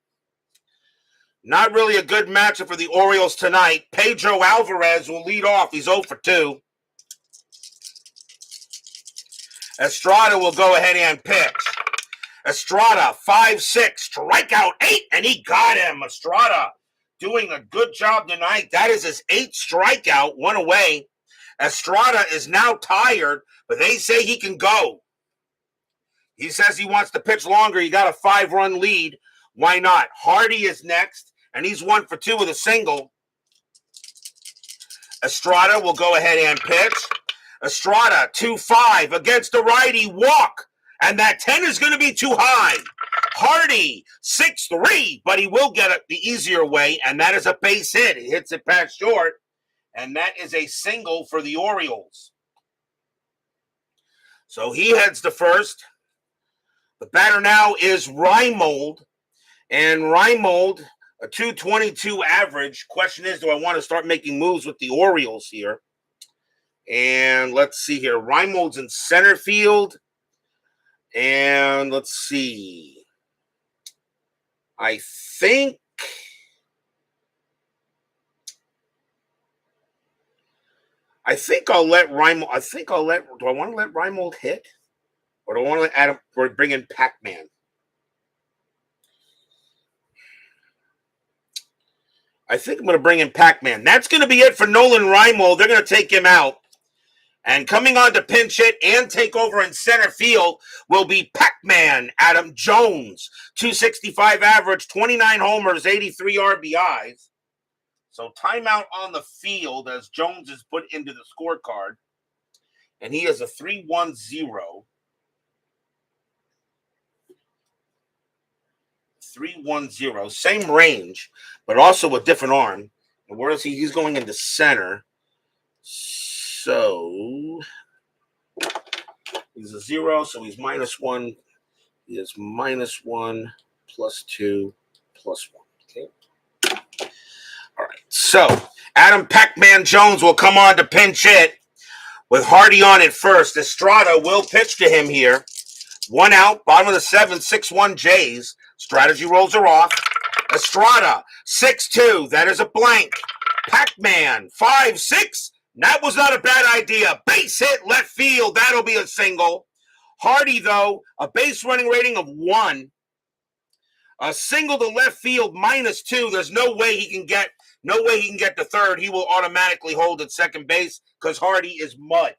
Not really a good matchup for the Orioles tonight. Pedro Alvarez will lead off. He's 0 for 2. Estrada will go ahead and pitch. Estrada, 5-6, strikeout 8, and he got him. Estrada doing a good job tonight. That is his 8th strikeout, 1 away. Estrada is now tired, but they say he can go. He says he wants to pitch longer. He got a 5-run lead. Why not? Hardy is next, and he's 1 for 2 with a single. Estrada will go ahead and pitch. Estrada, 2-5 against the righty, walk. And that 10 is going to be too high. Hardy, 6-3, but he will get it the easier way, and that is a base hit. He hits it past short, and that is a single for the Orioles. So he heads to first. The batter now is Reimold, and Reimold, a 222 average. Question is, do I want to start making moves with the Orioles here? And let's see here. Reimold's in center field. And let's see. I think I'll let Reimold. Do I want to let Reimold hit? Or do I want to let Adam or bring in Pac-Man? I think I'm going to bring in Pac-Man. That's going to be it for Nolan Reimold. They're going to take him out. And coming on to pinch hit and take over in center field will be Pac-Man Adam Jones. 265 average, 29 homers, 83 RBIs. So timeout on the field as Jones is put into the scorecard. And he is a 3-1-0. 3-1-0. Same range, but also a different arm. And where is he? He's going into center. So He's a 0, so he's -1. He is -1 +2 +1. Okay. All right. So Adam Pac-Man Jones will come on to pinch hit with Hardy on at first. Estrada will pitch to him here. 1 out, bottom of the 7th, 6-1 Jays. Strategy rolls are off. Estrada, 6-2. That is a blank. Pac-Man, 5-6. That was not a bad idea. Base hit, left field. That'll be a single. Hardy, though, a base running rating of 1. A single to left field, -2. There's no way he can get to third. He will automatically hold at second base because Hardy is mud.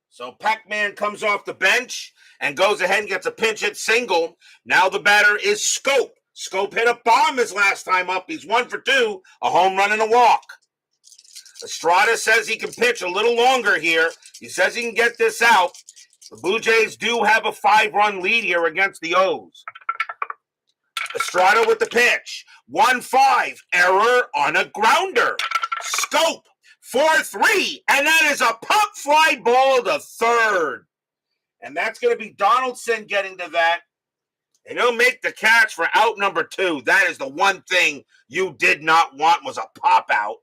So Pac-Man comes off the bench and goes ahead and gets a pinch hit single. Now the batter is Scope. Scope hit a bomb his last time up. He's 1 for 2, a home run and a walk. Estrada says he can pitch a little longer here. He says he can get this out. The Blue Jays do have a 5-run lead here against the O's. Estrada with the pitch. 1-5. Error on a grounder. Scope. 4-3. And that is a pop fly ball to third. And that's going to be Donaldson getting to that. And he'll make the catch for out number 2. That is the one thing you did not want, was a pop out.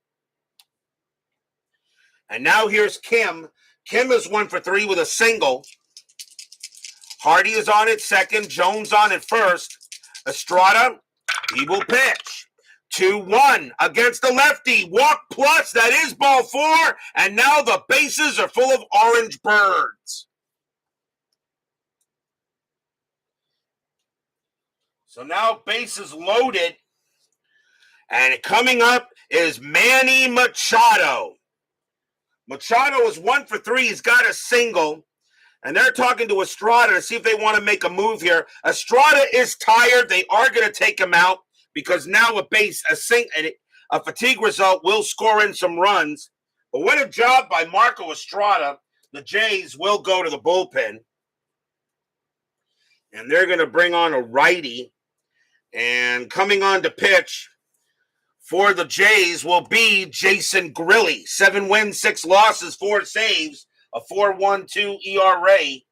And now here's Kim. Kim is 1 for 3 with a single. Hardy is on at second. Jones on at first. Estrada, he will pitch. 2-1 against the lefty. Walk plus. That is ball 4. And now the bases are full of orange birds. So now bases loaded. And coming up is Manny Machado. Machado is 1 for 3. He's got a single. And they're talking to Estrada to see if they want to make a move here. Estrada is tired. They are going to take him out because now a fatigue result will score in some runs. But what a job by Marco Estrada. The Jays will go to the bullpen. And they're going to bring on a righty. And coming on to pitch for the Jays will be Jason Grilli. 7 wins, 6 losses, 4 saves, a 4.12 ERA.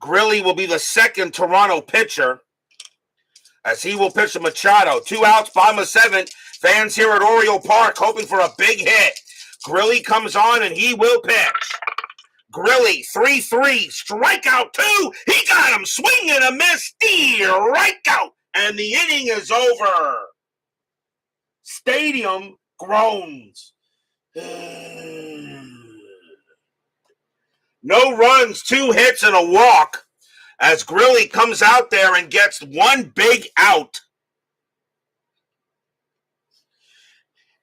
Grilli will be the second Toronto pitcher as he will pitch to Machado. 2 outs, bottom of 7th. Fans here at Oriole Park hoping for a big hit. Grilli comes on and he will pitch. Grilli, 3-3, strikeout 2. He got him, swing and a miss, strikeout, and the inning is over. Stadium groans. No runs, 2 hits, and a walk as Grilli comes out there and gets 1 big out.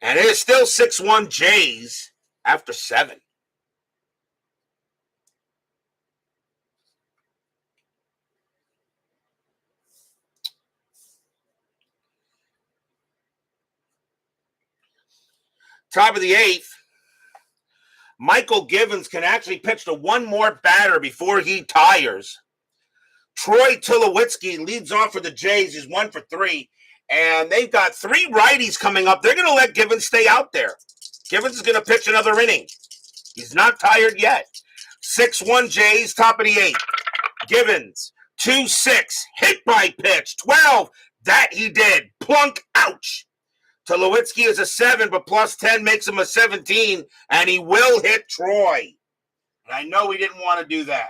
And it is still 6-1 Jays after 7. Top of the 8th, Michael Givens can actually pitch to 1 more batter before he tires. Troy Tulowitzki leads off for the Jays. He's 1 for 3. And they've got 3 righties coming up. They're going to let Givens stay out there. Givens is going to pitch another inning. He's not tired yet. 6-1 Jays, top of the 8th. Givens, 2-6, hit by pitch, 12. That he did. Plunk, ouch. Tulowitzki is a 7, but plus 10 makes him a 17, and he will hit Troy. And I know he didn't want to do that.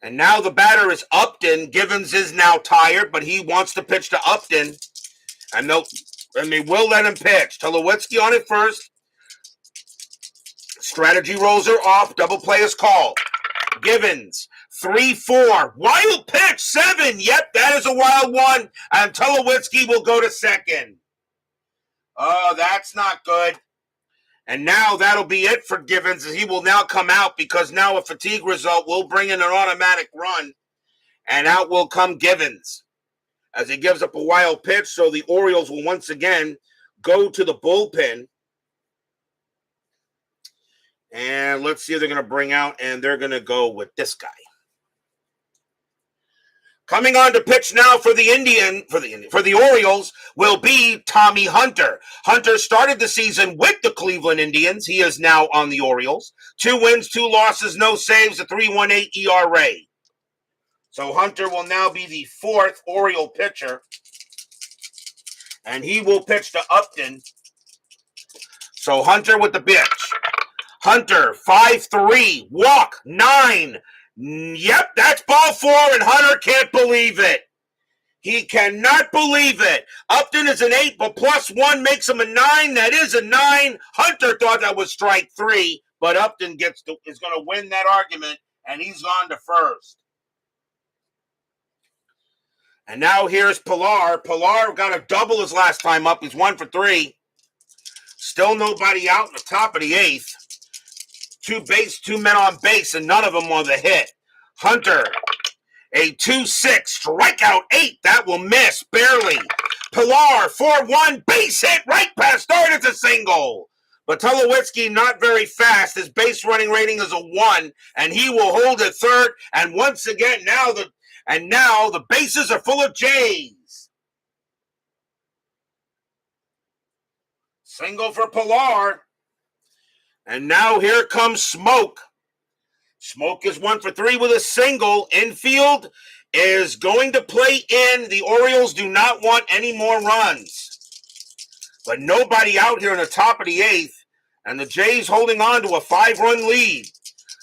And now the batter is Upton. Givens is now tired, but he wants to pitch to Upton. And they will let him pitch. Tulowitzki on it first. Strategy rolls are off. Double play is called. Givens, 3-4. Wild pitch, 7. Yep, that is a wild one. And Tulowitzki will go to second. Oh, that's not good. And now that'll be it for Givens. He will now come out because now a fatigue result will bring in an automatic run. And out will come Givens as he gives up a wild pitch. So the Orioles will once again go to the bullpen. And let's see who they're going to bring out. And they're going to go with this guy. Coming on to pitch now for the Orioles will be Tommy Hunter. Hunter started the season with the Cleveland Indians. He is now on the Orioles. 2 wins, 2 losses, no saves, a 3.18 ERA. So Hunter will now be the 4th Oriole pitcher, and he will pitch to Upton. So Hunter with the pitch. Hunter, 5-3, walk, 9. Yep, that's ball 4, and Hunter can't believe it. He cannot believe it. Upton is an 8, but +1 makes him a 9. That is a 9. Hunter thought that was strike 3, but Upton is going to win that argument, and he's on to first. And now here's Pilar. Pilar got a double his last time up. He's 1 for 3. Still nobody out in the top of the 8th. 2 men on base, and none of them on the hit. Hunter, a 2-6, strikeout 8. That will miss, barely. Pilar, 4-1, base hit, right past third. It's a single. But Tulowitzki not very fast. His base running rating is a 1, and he will hold at third. And once again, now the bases are full of Jays. Single for Pilar. And now here comes Smoke. Smoke is 1 for 3 with a single. Infield is going to play in. The Orioles do not want any more runs. But nobody out here in the top of the 8th. And the Jays holding on to a 5-run lead.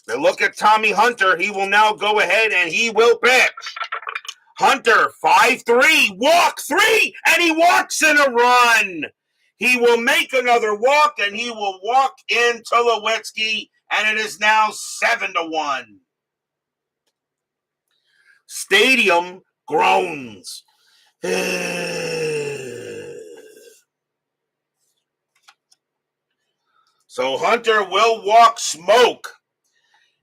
They look at Tommy Hunter. He will now go ahead and he will pitch. Hunter, 5-3, walk 3, and he walks in a run. He will make another walk, and he will walk in Tulowitzki, and it is now 7-1. Stadium groans. So Hunter will walk Smoke,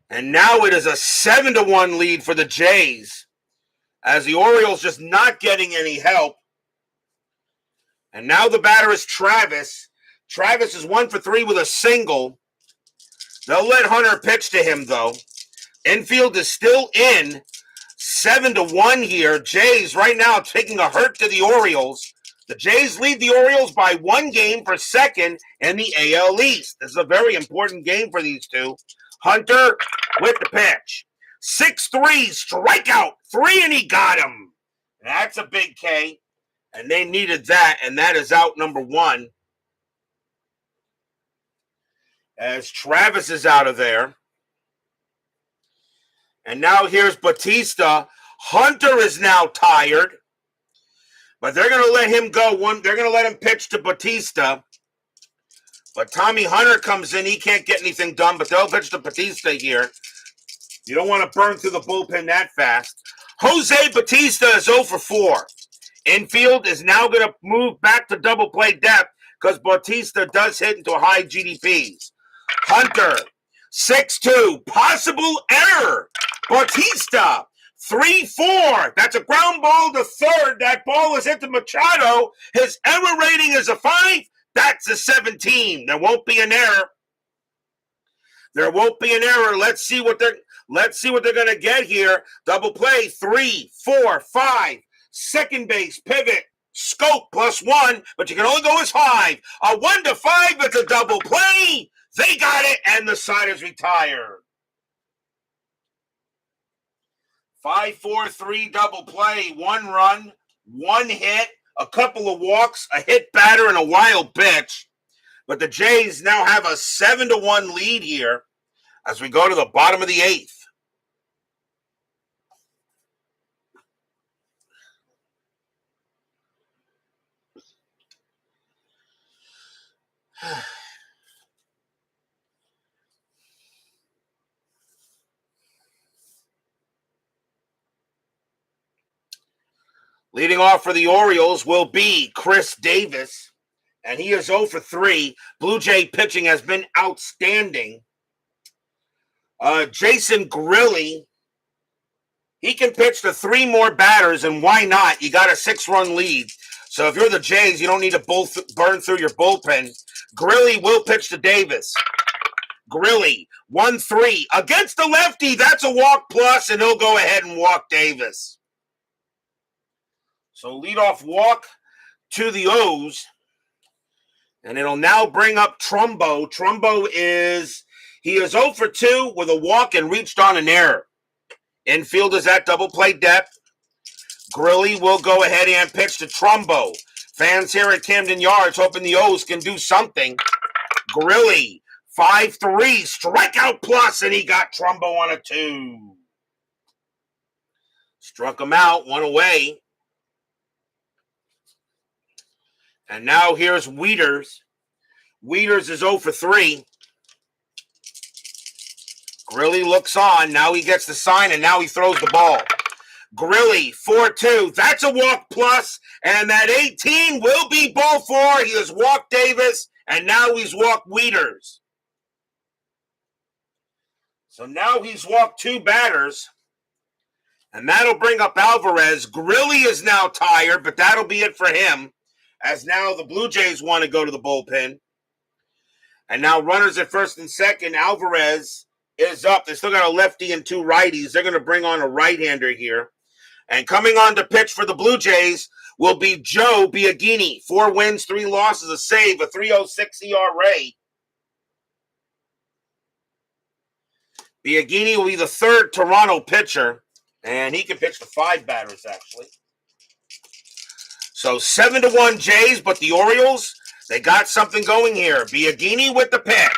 and now it is a 7-1 lead for the Jays, as the Orioles just not getting any help. And now the batter is Travis. Travis is 1 for 3 with a single. They'll let Hunter pitch to him, though. Infield is still in. 7-1 here. Jays right now taking a hurt to the Orioles. The Jays lead the Orioles by 1 game for second in the AL East. This is a very important game for these two. Hunter with the pitch. 6-3, strikeout 3, and he got him. That's a big K. And they needed that, and that is out number 1. As Travis is out of there. And now here's Batista. Hunter is now tired. But they're going to let him go. They're going to let him pitch to Batista. But Tommy Hunter comes in. He can't get anything done, but they'll pitch to Batista here. You don't want to burn through the bullpen that fast. Jose Batista is 0 for 4. Infield is now going to move back to double play depth because Bautista does hit into high GDPs. Hunter, 6-2, possible error. Bautista, 3-4. That's a ground ball to third. That ball is hit to Machado. His error rating is a 5. That's a 17. There won't be an error. There won't be an error. Let's see what they're going to get here. Double play, 3, 4, 5. Second base, pivot, scope +1, but you can only go as 5. A 1 to 5, it's a double play. They got it, and the side is retired. 5-4-3 double play, 1 run, 1 hit, a couple of walks, a hit batter, and a wild pitch. But the Jays now have a 7-1 lead here as we go to the bottom of the 8th. Leading off for the Orioles will be Chris Davis, and he is 0 for 3. Blue Jay pitching has been outstanding. Jason Grilli, he can pitch to 3 more batters, and why not? You got a 6-run lead. So if you're the Jays, you don't need to burn through your bullpen. Grilli will pitch to Davis. Grilli, 1-3. Against the lefty, that's a walk plus, and he'll go ahead and walk Davis. So leadoff walk to the O's. And it'll now bring up Trumbo. Trumbo is 0 for 2 with a walk and reached on an error. Infield is at double play depth. Grilly will go ahead and pitch to Trumbo. Fans here at Camden Yards hoping the O's can do something. Grilly, 5-3, strikeout plus, and he got Trumbo on a 2. Struck him out, 1 away. And now here's Wieters. Wieters is 0 for 3. Grilly looks on. Now he gets the sign, and now he throws the ball. Grilly, 4-2. That's a walk plus, and that 18 will be ball 4. He has walked Davis, and now he's walked Wieters. So now he's walked 2 batters, and that'll bring up Alvarez. Grilly is now tired, but that'll be it for him, as now the Blue Jays want to go to the bullpen. And now runners at first and second. Alvarez is up. They still got a lefty and 2 righties. They're going to bring on a right-hander here. And coming on to pitch for the Blue Jays will be Joe Biagini. 4 wins, 3 losses, a save, a 3.06 ERA. Biagini will be the 3rd Toronto pitcher, and he can pitch to 5 batters, actually. So 7-1 Jays, but the Orioles, they got something going here. Biagini with the pitch.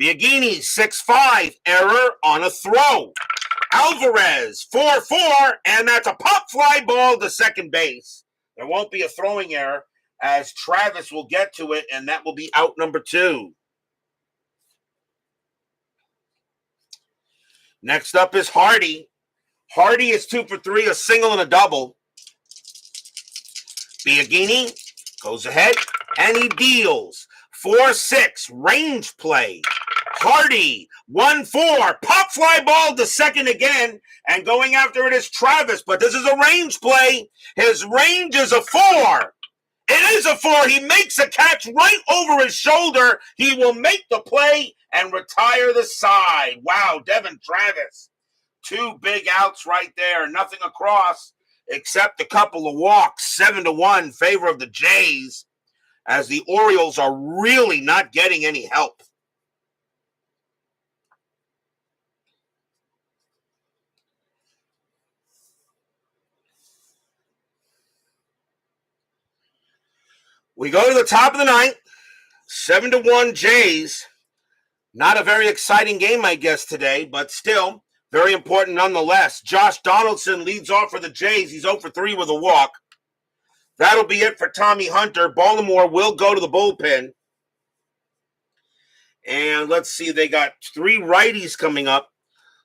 Biagini, 6-5, error on a throw. Alvarez, 4-4, and that's a pop fly ball to second base. There won't be a throwing error, as Travis will get to it, and that will be out number 2. Next up is Hardy. Hardy is 2 for 3, a single and a double. Biagini goes ahead, and he deals. 4-6, range play. Hardy, 1-4, pop fly ball to second again, and going after it is Travis, but this is a range play. His range is a 4. It is a 4. He makes a catch right over his shoulder. He will make the play and retire the side. Wow, Devin Travis. 2 big outs right there. Nothing across except a couple of walks. 7-1 favor of the Jays, as the Orioles are really not getting any help. We go to the top of the 9th. 7-1 Jays. Not a very exciting game, I guess, today, but still very important nonetheless. Josh Donaldson leads off for the Jays. He's 0 for 3 with a walk. That'll be it for Tommy Hunter. Baltimore will go to the bullpen. And let's see, they got 3 righties coming up.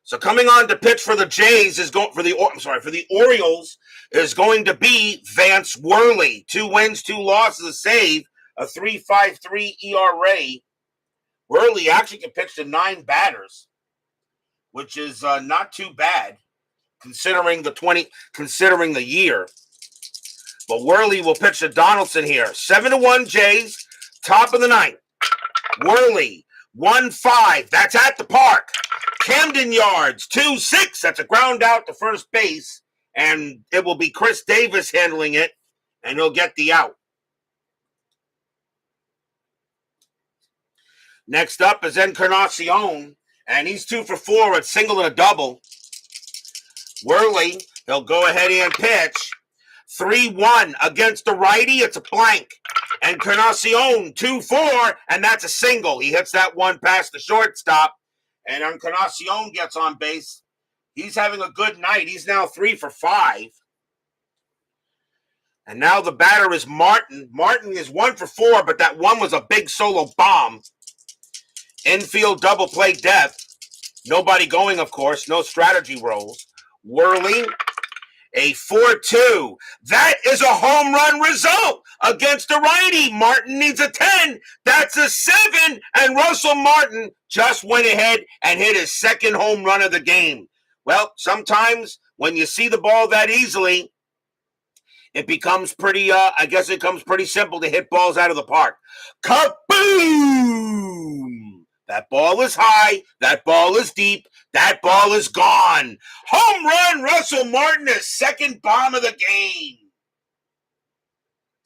So coming on to pitch for the Jays is going for the Orioles is going to be Vance Worley. 2 wins, 2 losses, a save, a 3.53 ERA. Worley actually can pitch to 9 batters, which is not too bad considering the year. But Worley will pitch to Donaldson here. 7-1 Jays, top of the 9th. Worley, 1-5. That's at the park. Camden Yards, 2-6. That's a ground out to first base. And it will be Chris Davis handling it, and he'll get the out. Next up is Encarnacion, and he's 2 for 4, a single and a double. Worley, he'll go ahead and pitch. 3-1 against the righty. It's a blank. Encarnacion, 2-4, and that's a single. He hits that one past the shortstop, and Encarnacion gets on base. He's having a good night. He's now 3 for 5. And now the batter is Martin. Martin is 1 for 4, but that one was a big solo bomb. Infield double play depth. Nobody going, of course. No strategy rolls. Worley, a 4-2. That is a home run result against a righty. Martin needs a 10. That's a 7. And Russell Martin just went ahead and hit his 2nd home run of the game. Well, sometimes when you see the ball that easily, it becomes pretty, it becomes pretty simple to hit balls out of the park. Kaboom! That ball is high. That ball is deep. That ball is gone. Home run, Russell Martin, his 2nd bomb of the game.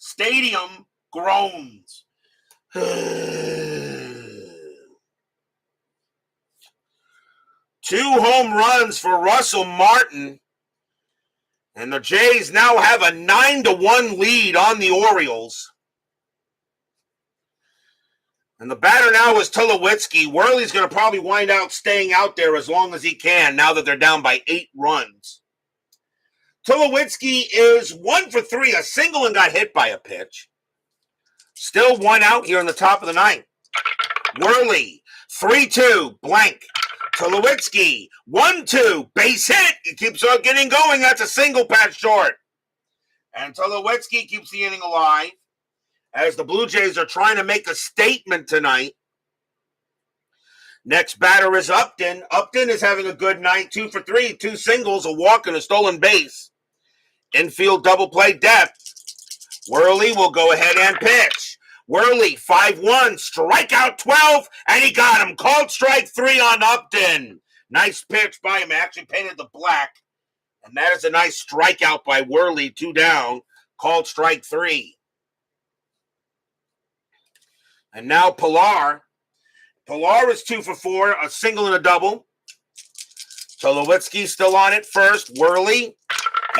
Stadium groans. 2 home runs for Russell Martin. And the Jays now have a 9-1 lead on the Orioles. And the batter now is Tulowitzki. Worley's going to probably wind out staying out there as long as he can now that they're down by 8 runs. Tulowitzki is 1 for 3, a single and got hit by a pitch. Still 1 out here in the top of the 9th. Worley, 3-2, blank. Tulowitzki, 1-2, base hit. It keeps on getting going. That's a single patch short. And Tulowitzki keeps the inning alive as the Blue Jays are trying to make a statement tonight. Next batter is Upton. Upton is having a good night, 2 for 3, 2 singles, a walk, and a stolen base. Infield double play depth. Worley will go ahead and pitch. Worley, 5-1, strikeout 12, and he got him. Called strike 3 on Upton. Nice pitch by him. Actually painted the black. And that is a nice strikeout by Worley, 2 down. Called strike 3. And now Pilar. Pilar is 2 for 4, a single and a double. Tulowitzki still on it first. Worley,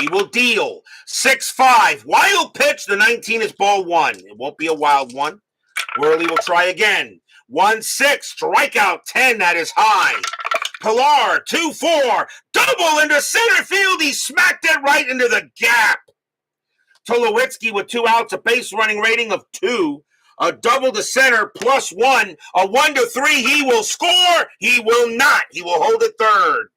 he will deal. 6-5. Wild pitch. The 19 is ball 1. It won't be a wild one. Worley will try again. 1-6. Strikeout 10. That is high. Pilar, 2-4. Double into center field. He smacked it right into the gap. Tulowitzki with 2 outs, a base running rating of 2. A double to center, +1. A 1-3. He will score. He will not. He will hold it third.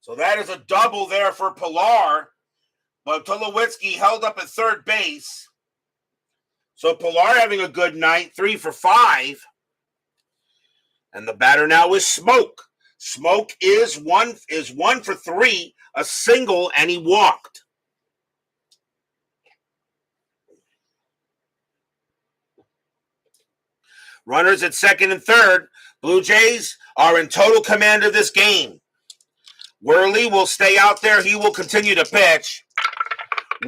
So that is a double there for Pilar. But Tulowitzki held up at third base. So Pilar having a good night, 3 for 5. And the batter now is Smoke. Smoke is 1 for 3, a single, and he walked. Runners at second and third. Blue Jays are in total command of this game. Worley will stay out there. He will continue to pitch.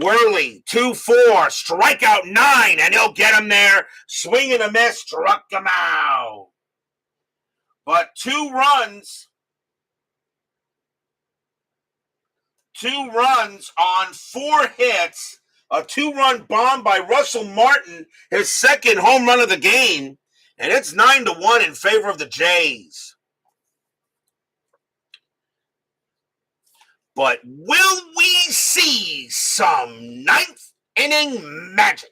Worley, 2-4, strikeout 9, and he'll get him there. Swing and a miss, struck him out. But 2 runs on 4 hits. A 2-run bomb by Russell Martin, his second home run of the game. And it's 9-1 in favor of the Jays. But will we see some 9th inning magic?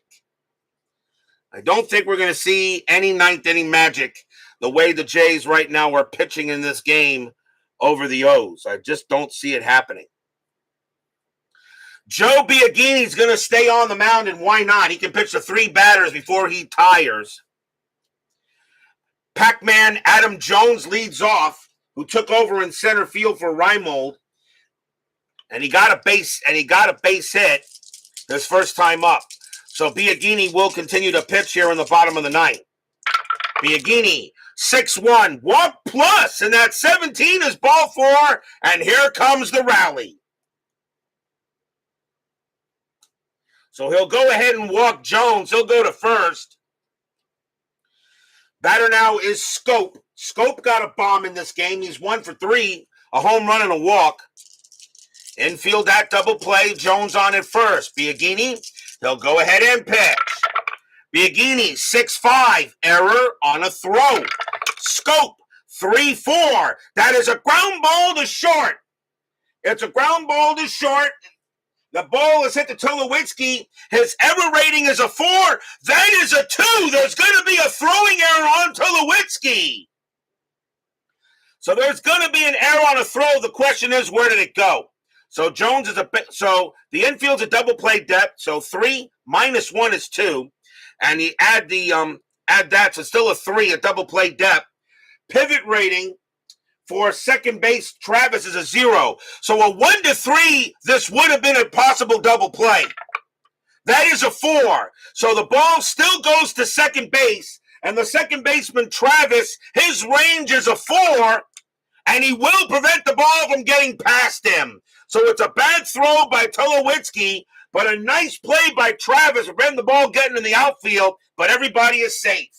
I don't think we're going to see any 9th inning magic the way the Jays right now are pitching in this game over the O's. I just don't see it happening. Joe Biagini's going to stay on the mound, and why not? He can pitch the 3 batters before he tires. Pac-Man Adam Jones leads off, who took over in center field for Reimold, and he got a base hit his first time up. So Biagini will continue to pitch here in the bottom of the 9th. Biagini, 6-1, walk plus, and that 17 is ball 4, and here comes the rally. So he'll go ahead and walk Jones. He'll go to first. Batter now is Scope. Scope got a bomb in this game. He's 1 for 3, a home run and a walk. Infield at double play. Jones on it first. Biagini, he'll go ahead and pitch. Biagini, 6-5, error on a throw. Scope, 3-4. That is a ground ball to short. It's a ground ball to short. The ball is hit to Tulowitzki. His error rating is a 4. That is a 2. There's going to be a throwing error on Tulowitzki. So there's going to be an error on a throw. The question is, where did it go? So Jones is so the infield's a double play depth. So 3 minus 1 is 2, and you add that, so still a 3, a double play depth. Pivot rating for second base, Travis, is a 0. So a 1-3, this would have been a possible double play. That is a 4. So the ball still goes to second base, and the second baseman, Travis, his range is a 4, and he will prevent the ball from getting past him. So it's a bad throw by Tulowitzki, But a nice play by Travis to prevent the ball getting in the outfield, but everybody is safe.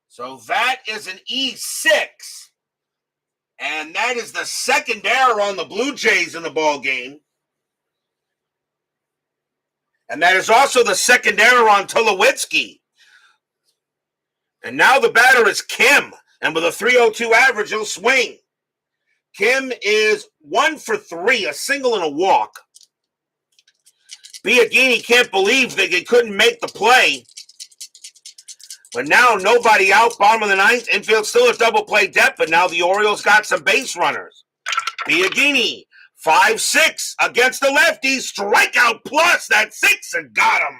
So that is an E6. And that is the second error on the Blue Jays in the ball game. And that is also the second error on Tulowitzki. And now the batter is Kim. And with a 3.02 average, he'll swing. Kim is 1 for 3, a single and a walk. Biagini can't believe that they couldn't make the play. But now nobody out, bottom of the ninth. Infield still a double play depth, but now the Orioles got some base runners. Biagini, 5-6 against the lefty. Strikeout plus that 6 and got him.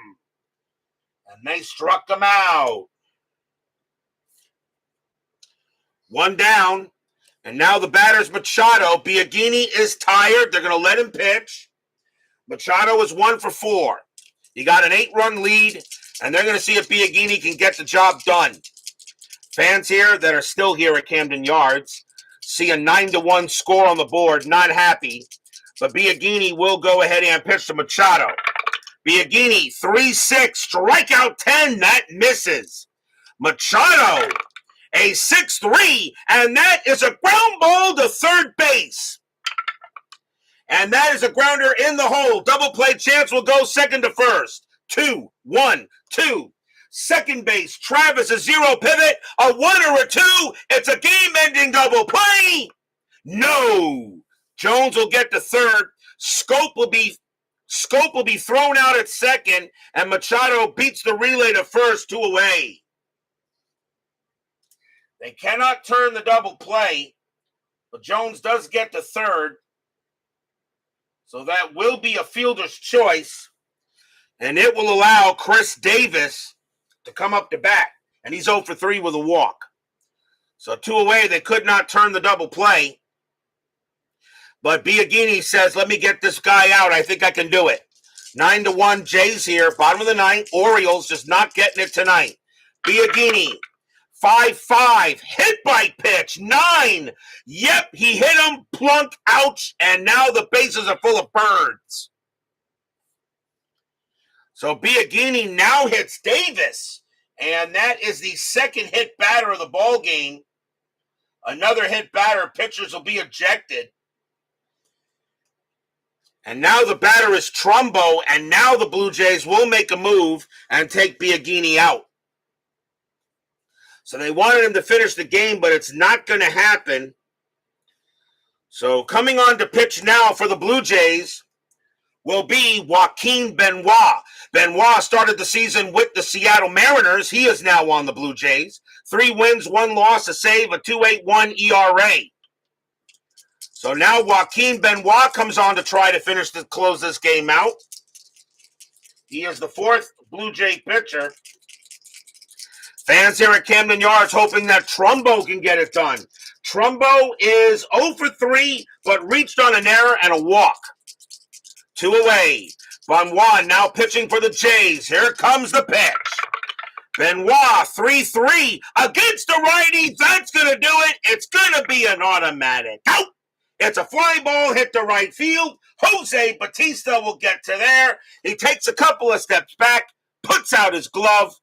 And they struck him out. One down. And now the batter's Machado. Biagini is tired. They're going to let him pitch. Machado is 1 for 4. He got an 8-run lead, and they're going to see if Biagini can get the job done. Fans here that are still here at Camden Yards see a 9-1 score on the board, not happy. But Biagini will go ahead and pitch to Machado. Biagini, 3-6, strikeout 10, that misses. Machado, a 6-3, and that is a ground ball to third base. And that is a grounder in the hole. Double play chance will go second to first. 2-1-2. Second base, Travis, a 0 pivot, a 1 or a 2. It's a game-ending double play. No. Jones will get to third. Scope will be thrown out at second, and Machado beats the relay to first, 2 away. They cannot turn the double play, but Jones does get to third. So that will be a fielder's choice, and it will allow Chris Davis to come up to bat, and he's 0 for 3 with a walk. So 2 away, they could not turn the double play. But Biagini says, let me get this guy out. I think I can do it. 9-1 Jays here, bottom of the ninth. Orioles just not getting it tonight. Biagini, 5-5, hit by pitch, 9. Yep, he hit him, plunk, ouch, and now the bases are full of birds. So Biagini now hits Davis, and that is the second hit batter of the ball game. Another hit batter, pitchers will be ejected. And now the batter is Trumbo, and now the Blue Jays will make a move and take Biagini out. So they wanted him to finish the game, but it's not going to happen. So coming on to pitch now for the Blue Jays will be Joaquin Benoit. Benoit started the season with the Seattle Mariners. He is now on the Blue Jays. 3 wins, 1 loss, a save, a 2.81 ERA. So now Joaquin Benoit comes on to try to close this game out. He is the 4th Blue Jay pitcher. Fans here at Camden Yards hoping that Trumbo can get it done. Trumbo is 0 for 3, but reached on an error and a walk. 2 away. Benoit now pitching for the Jays. Here comes the pitch. Benoit, 3-3 against the righty. That's going to do it. It's going to be an automatic out. It's a fly ball hit to right field. Jose Bautista will get to there. He takes a couple of steps back, puts out his glove,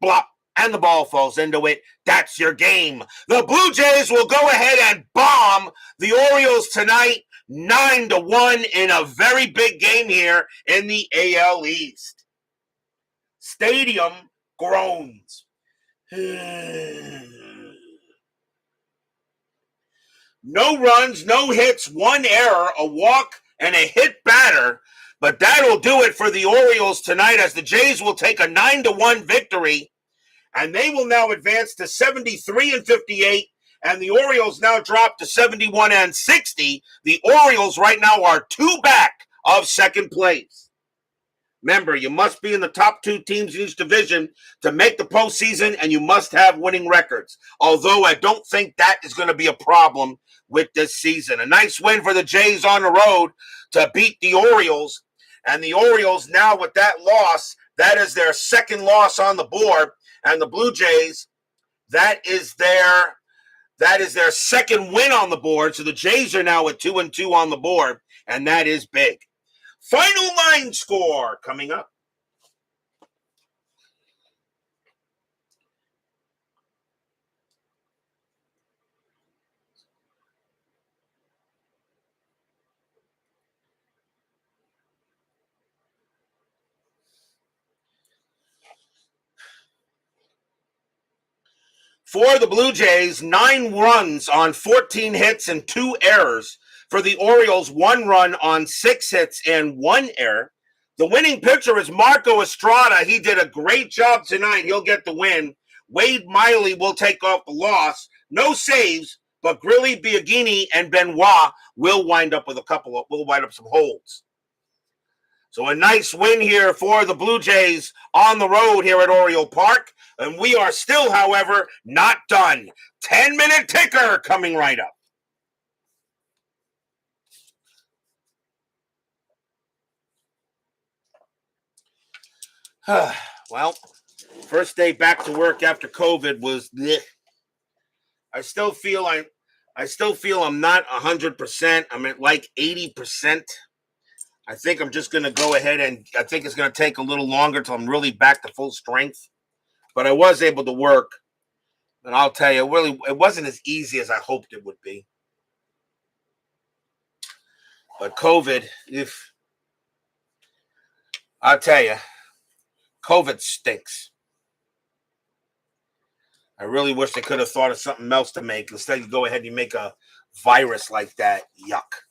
blop, and the ball falls into it. That's your game. The Blue Jays will go ahead and bomb the Orioles tonight, 9-1 in a very big game here in the AL East. Stadium groans. No runs, no hits, 1 error, a walk, and a hit batter. But that'll do it for the Orioles tonight as the Jays will take a 9-1 victory. And they will now advance to 73-58, and the Orioles now drop to 71-60. The Orioles right now are 2 back of second place. Remember, you must be in the top 2 teams in each division to make the postseason, and you must have winning records. Although I don't think that is going to be a problem with this season. A nice win for the Jays on the road to beat the Orioles. And the Orioles now with that loss, that is their second loss on the board. And the Blue Jays, that is their second win on the board. So the Jays are now at 2-2 on the board. and that is big. Final line score coming up. For the Blue Jays, 9 runs on 14 hits and 2 errors. For the Orioles, 1 run on 6 hits and 1 error. The winning pitcher is Marco Estrada. He did a great job tonight. He'll get the win. Wade Miley will take off the loss. No saves, but Grilly, Biagini, and Benoit will wind up some holds. So a nice win here for the Blue Jays on the road here at Oriole Park. And we are still, however, not done. 10-minute ticker coming right up. Well, first day back to work after COVID was bleh. I still feel I'm not 100%. I'm at like 80%. I think I'm just going to go ahead and I think it's going to take a little longer till I'm really back to full strength. But I was able to work. And I'll tell you, it wasn't as easy as I hoped it would be. But COVID, I'll tell you, COVID stinks. I really wish they could have thought of something else to make. Instead, you go ahead and you make a virus like that. Yuck.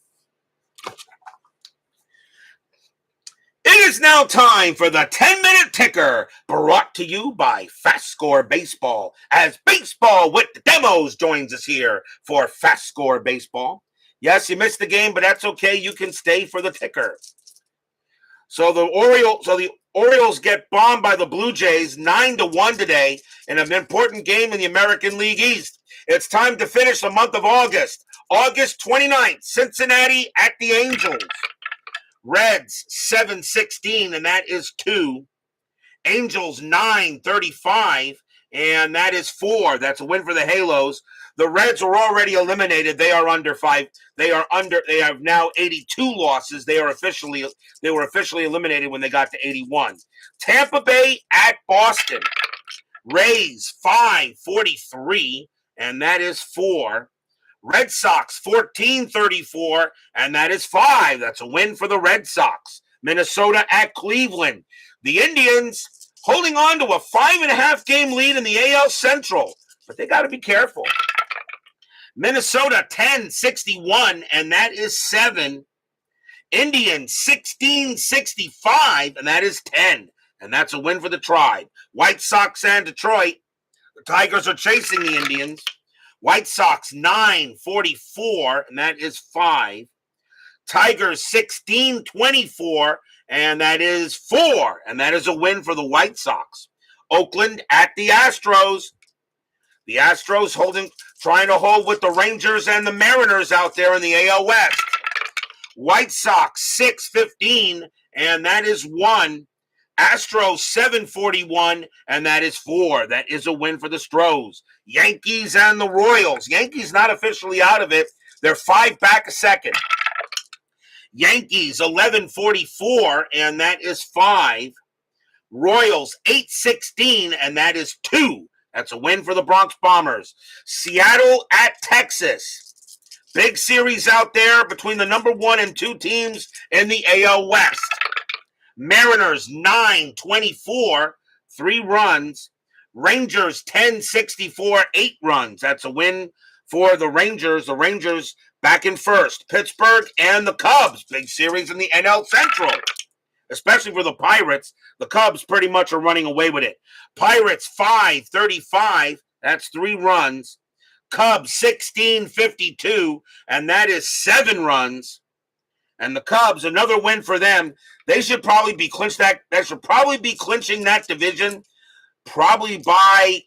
It is now time for the 10-minute ticker, brought to you by FastScore Baseball, as Baseball with the Demos joins us here for FastScore Baseball. Yes, you missed the game, but that's okay. You can stay for the ticker. So the Orioles get bombed by the Blue Jays 9-1 today in an important game in the American League East. It's time to finish the month of August. August 29th, Cincinnati at the Angels. Reds 7-16, and that is 2. Angels 9-35, and that is 4. That's a win for the Halos. The Reds are already eliminated. They are under 5. They have now 82 losses. They were officially eliminated when they got to 81. Tampa Bay at Boston. Rays 5-43, and that is 4. Red Sox 14-34, and that is 5. That's a win for the Red Sox. Minnesota at Cleveland. The Indians holding on to a 5.5 game lead in the AL Central, but they got to be careful. Minnesota 10-61, and that is 7. Indians 16-65, and that is 10. And that's a win for the Tribe. White Sox and Detroit. The Tigers are chasing the Indians. White Sox 9-44, and that is 5. Tigers 16-24, and that is 4. And that is a win for the White Sox. Oakland at the Astros. The Astros trying to hold with the Rangers and the Mariners out there in the AL West. White Sox 6-15, and that is 1. Astros 7-41, and that is 4. That is a win for the Stros. Yankees and the Royals. Yankees not officially out of it. They're 5 back a second. Yankees 11-44, and that is 5. Royals 8-16, and that is 2. That's a win for the Bronx Bombers. Seattle at Texas. Big series out there between the number 1 and 2 teams in the AL West. Mariners 9-24, 3 runs. Rangers 10-64, 8 runs. That's a win for the Rangers. The Rangers back in first. Pittsburgh and the Cubs. Big series in the NL Central. Especially for the Pirates. The Cubs pretty much are running away with it. Pirates 5-35. That's 3 runs. Cubs 16-52. And that is 7 runs. And the Cubs, another win for them. They should probably be clinching that division probably by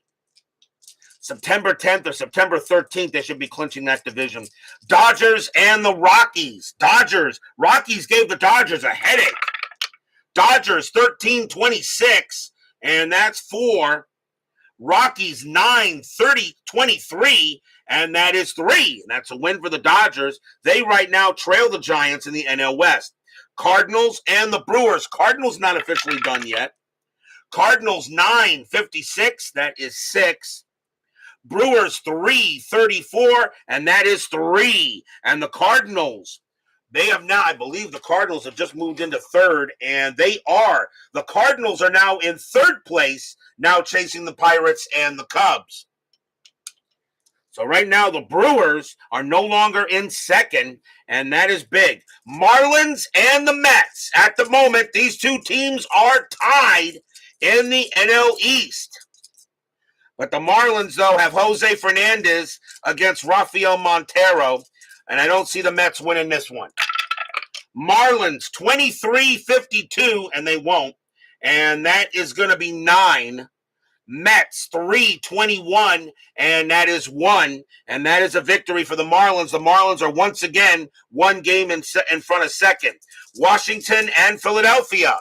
September 10th or September 13th. They should be clinching that division. Dodgers and the Rockies. Rockies gave the Dodgers a headache. Dodgers 13-26, and that's 4. Rockies 9-30-23, and that is 3. And that's a win for the Dodgers. They right now trail the Giants in the NL West. Cardinals and the Brewers. Cardinals not officially done yet. Cardinals 9-56, that is 6. Brewers 3-34, and that is 3. And the Cardinals, they have now, I believe the Cardinals have just moved into third, and the Cardinals are now in third place, now chasing the Pirates and the Cubs. So right now the Brewers are no longer in second, and that is big. Marlins and the Mets, at the moment, these two teams are tied in the NL East. But the Marlins, though, have Jose Fernandez against Rafael Montero, and I don't see the Mets winning this one. Marlins 23-52, and they won't, and that is going to be 9. Mets 3-21, and that is 1, and that is a victory for the Marlins. The Marlins are once again one game in front of second. Washington and Philadelphia.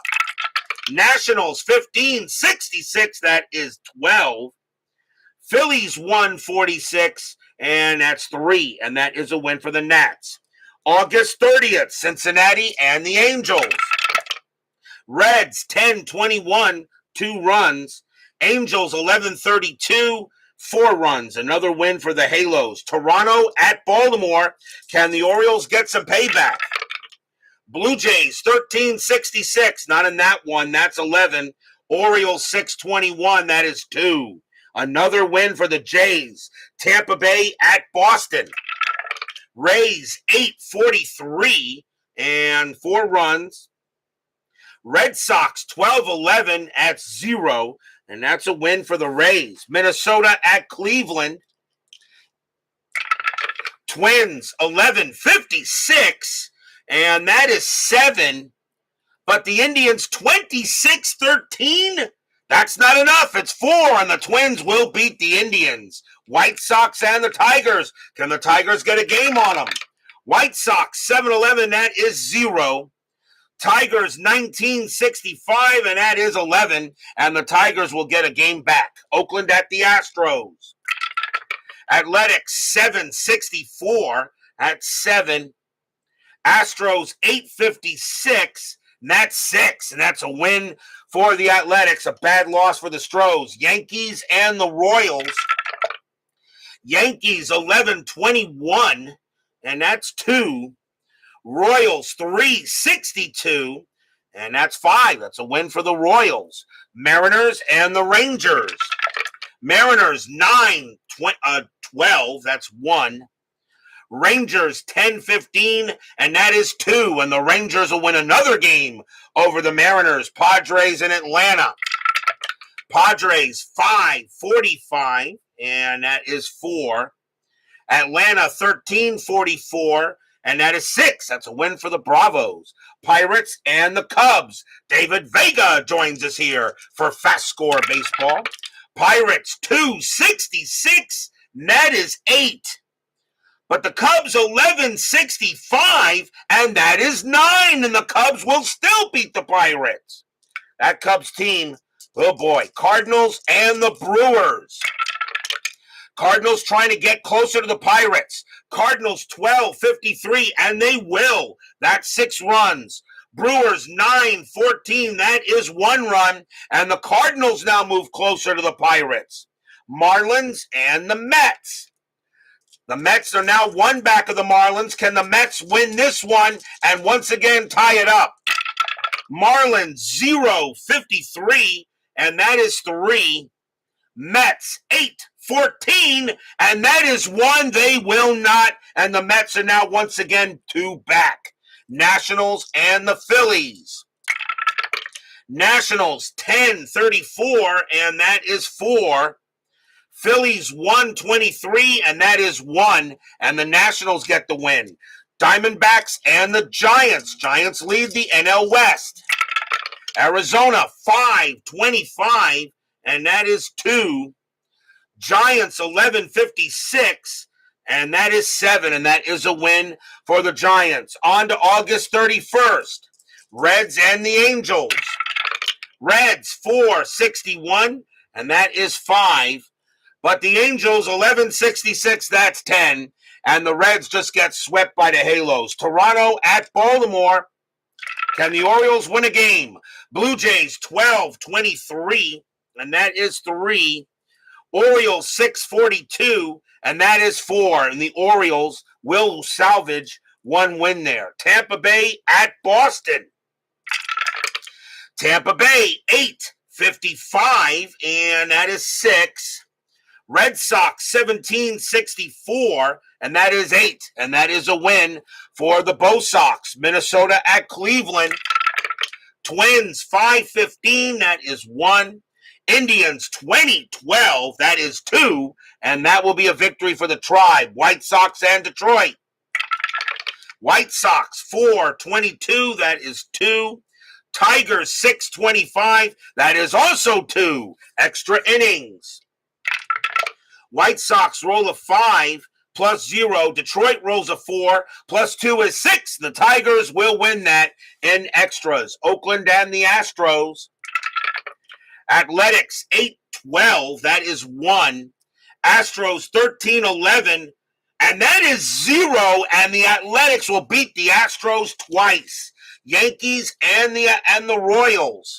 Nationals 15-66, that is 12. Phillies 146, and that's 3, and that is a win for the Nats. August 30th, Cincinnati and the Angels. Reds 10-21, 2 runs. Angels 11-32, 4 runs. Another win for the Halos. Toronto at Baltimore. Can the Orioles get some payback? Blue Jays 13-66, not in that one, that's 11. Orioles 6-21, that is 2. Another win for the Jays. Tampa Bay at Boston. Rays 8-43 and 4 runs. Red Sox 12-11 at 0, and that's a win for the Rays. Minnesota at Cleveland. Twins 11-56, and that is 7. But the Indians 26-13. That's not enough. It's 4, and the Twins will beat the Indians. White Sox and the Tigers. Can the Tigers get a game on them? White Sox 7-11, that is 0. Tigers 19-65, and that is 11. And the Tigers will get a game back. Oakland at the Astros. Athletics 7-64 at 7. Astros 8-56. And that's 6, and that's a win for the Athletics. A bad loss for the Stros. Yankees and the Royals. Yankees 11-21, and that's 2. Royals 3-62, and that's 5. That's a win for the Royals. Mariners and the Rangers. Mariners 9-12, that's 1. Rangers 10-15, and that is 2. And the Rangers will win another game over the Mariners. Padres in Atlanta. Padres 5-45, and that is 4. Atlanta 13-44, and that is 6. That's a win for the Bravos. Pirates and the Cubs. David Vega joins us here for FastScore Baseball. Pirates 266, and that is 8. But the Cubs 11-65, and that is 9. And the Cubs will still beat the Pirates. That Cubs team, oh boy. Cardinals and the Brewers. Cardinals trying to get closer to the Pirates. Cardinals 12-53, and they will. That's 6 runs. Brewers 9-14, that is 1 run. And the Cardinals now move closer to the Pirates. Marlins and the Mets. The Mets are now 1 back of the Marlins. Can the Mets win this one and once again tie it up? Marlins 0-53, and that is 3. Mets 8-14, and that is 1. They will not, and the Mets are now once again 2 back. Nationals and the Phillies. Nationals 10-34, and that is 4. Phillies 123, and that is 1, and the Nationals get the win. Diamondbacks and the Giants. Giants lead the NL West. Arizona 5-25, and that is 2. Giants 11-56, and that is 7, and that is a win for the Giants. On to August 31st. Reds and the Angels. Reds 4-61, and that is 5. But the Angels, 11-66, that's 10. And the Reds just get swept by the Halos. Toronto at Baltimore. Can the Orioles win a game? Blue Jays, 12-23, and that is 3. Orioles, 6-42, and that is 4. And the Orioles will salvage one win there. Tampa Bay at Boston. Tampa Bay, 8-55, and that is 6. Red Sox, 17-64, and that is 8. And that is a win for the Bo Sox. Minnesota at Cleveland. Twins, 5-15, that is 1. Indians, 20-12, that is 2. And that will be a victory for the Tribe. White Sox and Detroit. White Sox, 4-22, that is 2. Tigers, 6-25, that is also 2. Extra innings. White Sox roll a 5 plus 0. Detroit rolls a 4 plus 2 is 6. The Tigers will win that in extras. Oakland and the Astros. Athletics, 8-12, that is 1. Astros, 13-11, and that is 0. And the Athletics will beat the Astros twice. Yankees and the Royals.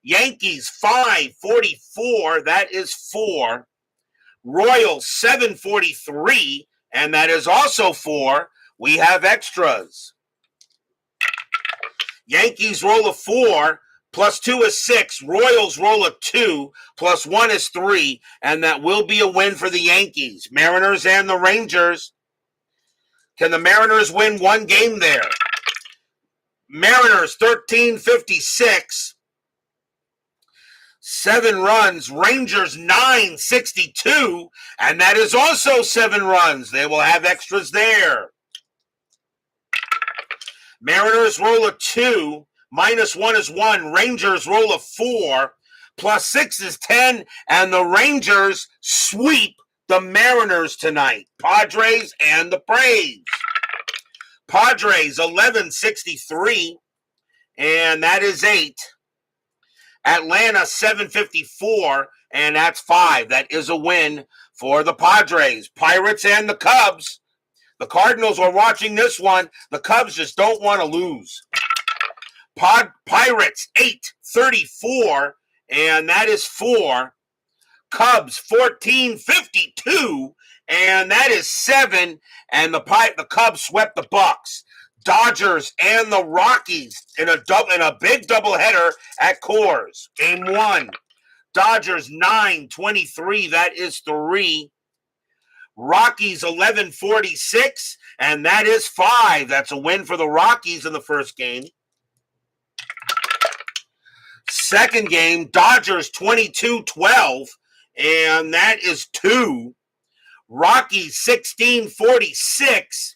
Yankees, 5-44, that is 4. Royals, 7-43, and that is also 4. We have extras. Yankees roll a 4, plus 2 is 6. Royals roll a 2, plus 1 is 3, and that will be a win for the Yankees. Mariners and the Rangers. Can the Mariners win one game there? Mariners, 13-56. 7 runs. Rangers, 9-62. And that is also 7 runs. They will have extras there. Mariners roll a 2. Minus 1 is 1. Rangers roll a 4. Plus 6 is 10. And the Rangers sweep the Mariners tonight. Padres and the Braves. Padres, 11-63. And that is 8. Atlanta, 7-54, and that's 5. That is a win for the Padres. Pirates and the Cubs. The Cardinals are watching this one. The Cubs just don't want to lose. Pirates, 8-34, and that is 4. Cubs, 14-52, and that is 7. And the Cubs swept the Bucks. Dodgers and the Rockies in a big doubleheader at Coors. Game 1. Dodgers 9-23. That is 3. Rockies 11-46, and that is 5. That's a win for the Rockies in the first game. Second game, Dodgers 22-12, and that is 2. Rockies 16-46.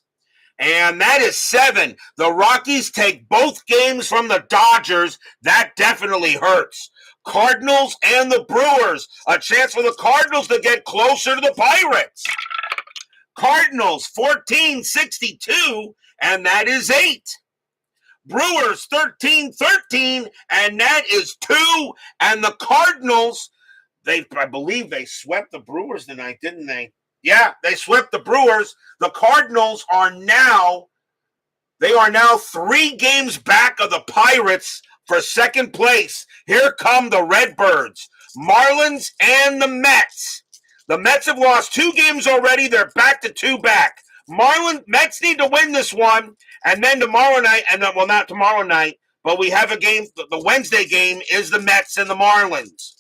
And that is 7. The Rockies take both games from the Dodgers. That definitely hurts. Cardinals and the Brewers. A chance for the Cardinals to get closer to the Pirates. Cardinals, 14-62, and that is 8. Brewers, 13-13, and that is 2. And the Cardinals, I believe they swept the Brewers tonight, didn't they? Yeah, they swept the Brewers. The Cardinals are now 3 games back of the Pirates for second place. Here come the Redbirds, Marlins, and the Mets. The Mets have lost 2 games already. They're back to 2 back. Mets need to win this one, and then tomorrow night, not tomorrow night, but we have a game. The Wednesday game is the Mets and the Marlins.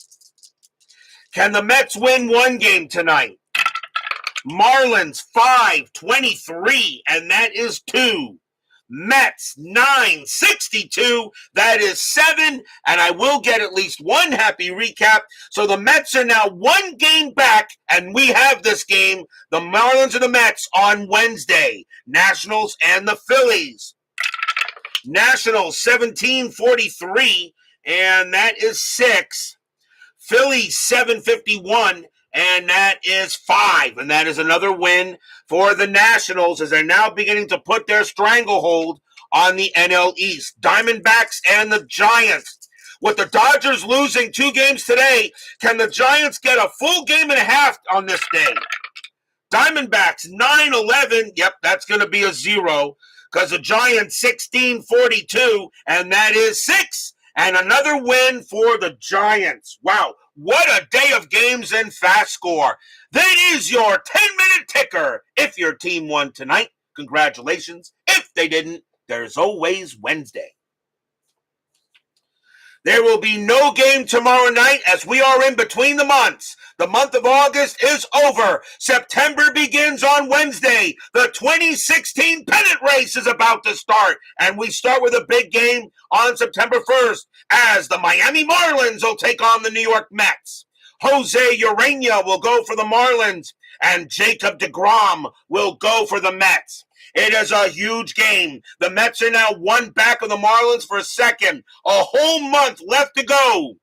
Can the Mets win one game tonight? Marlins 5-23, and that is 2. Mets 9-62, that is 7, and I will get at least one happy recap. So the Mets are now 1 game back, and we have this game, the Marlins and the Mets, on Wednesday. Nationals and the Phillies. Nationals 17-43, and that is 6. Phillies 7-51. And that is 5. And that is another win for the Nationals as they're now beginning to put their stranglehold on the NL East. Diamondbacks and the Giants. With the Dodgers losing 2 games today, can the Giants get a full game and a half on this day? Diamondbacks 9-11. Yep, that's going to be a 0 because the Giants 16-42, and that is 6. And another win for the Giants. Wow, what a day of games in FastScore. That is your 10-minute ticker. If your team won tonight, congratulations. If they didn't, there's always Wednesday. There will be no game tomorrow night as we are in between the months. The month of August is over. September begins on Wednesday. The 2016 pennant race is about to start. And we start with a big game on September 1st as the Miami Marlins will take on the New York Mets. Jose Urena will go for the Marlins and Jacob deGrom will go for the Mets. It is a huge game. The Mets are now 1 back of the Marlins for second. A whole month left to go.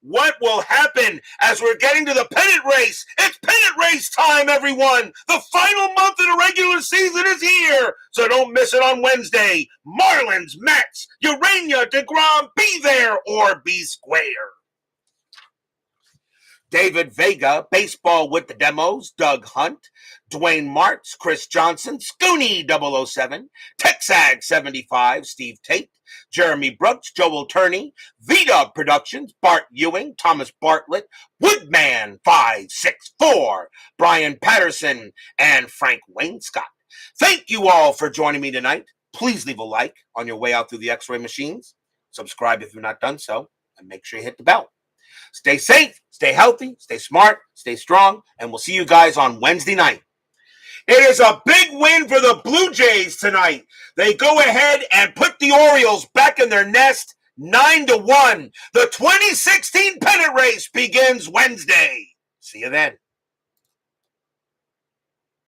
What will happen as we're getting to the pennant race? It's pennant race time, everyone. The final month of the regular season is here. So don't miss it on Wednesday. Marlins, Mets, Urena, deGrom, be there or be square. David Vega, Baseball with the Demos, Doug Hunt, Dwayne Martz, Chris Johnson, Scooney 007, Texag 75, Steve Tate, Jeremy Brooks, Joel Turney, Vita Productions, Bart Ewing, Thomas Bartlett, Woodman 564, Brian Patterson, and Frank Wainscott. Thank you all for joining me tonight. Please leave a like on your way out through the X-ray machines. Subscribe if you've not done so, and make sure you hit the bell. Stay safe, stay healthy, stay smart, stay strong, and we'll see you guys on Wednesday night. It is a big win for the Blue Jays tonight. They go ahead and put the Orioles back in their nest 9-1. The 2016 pennant race begins Wednesday. See you then.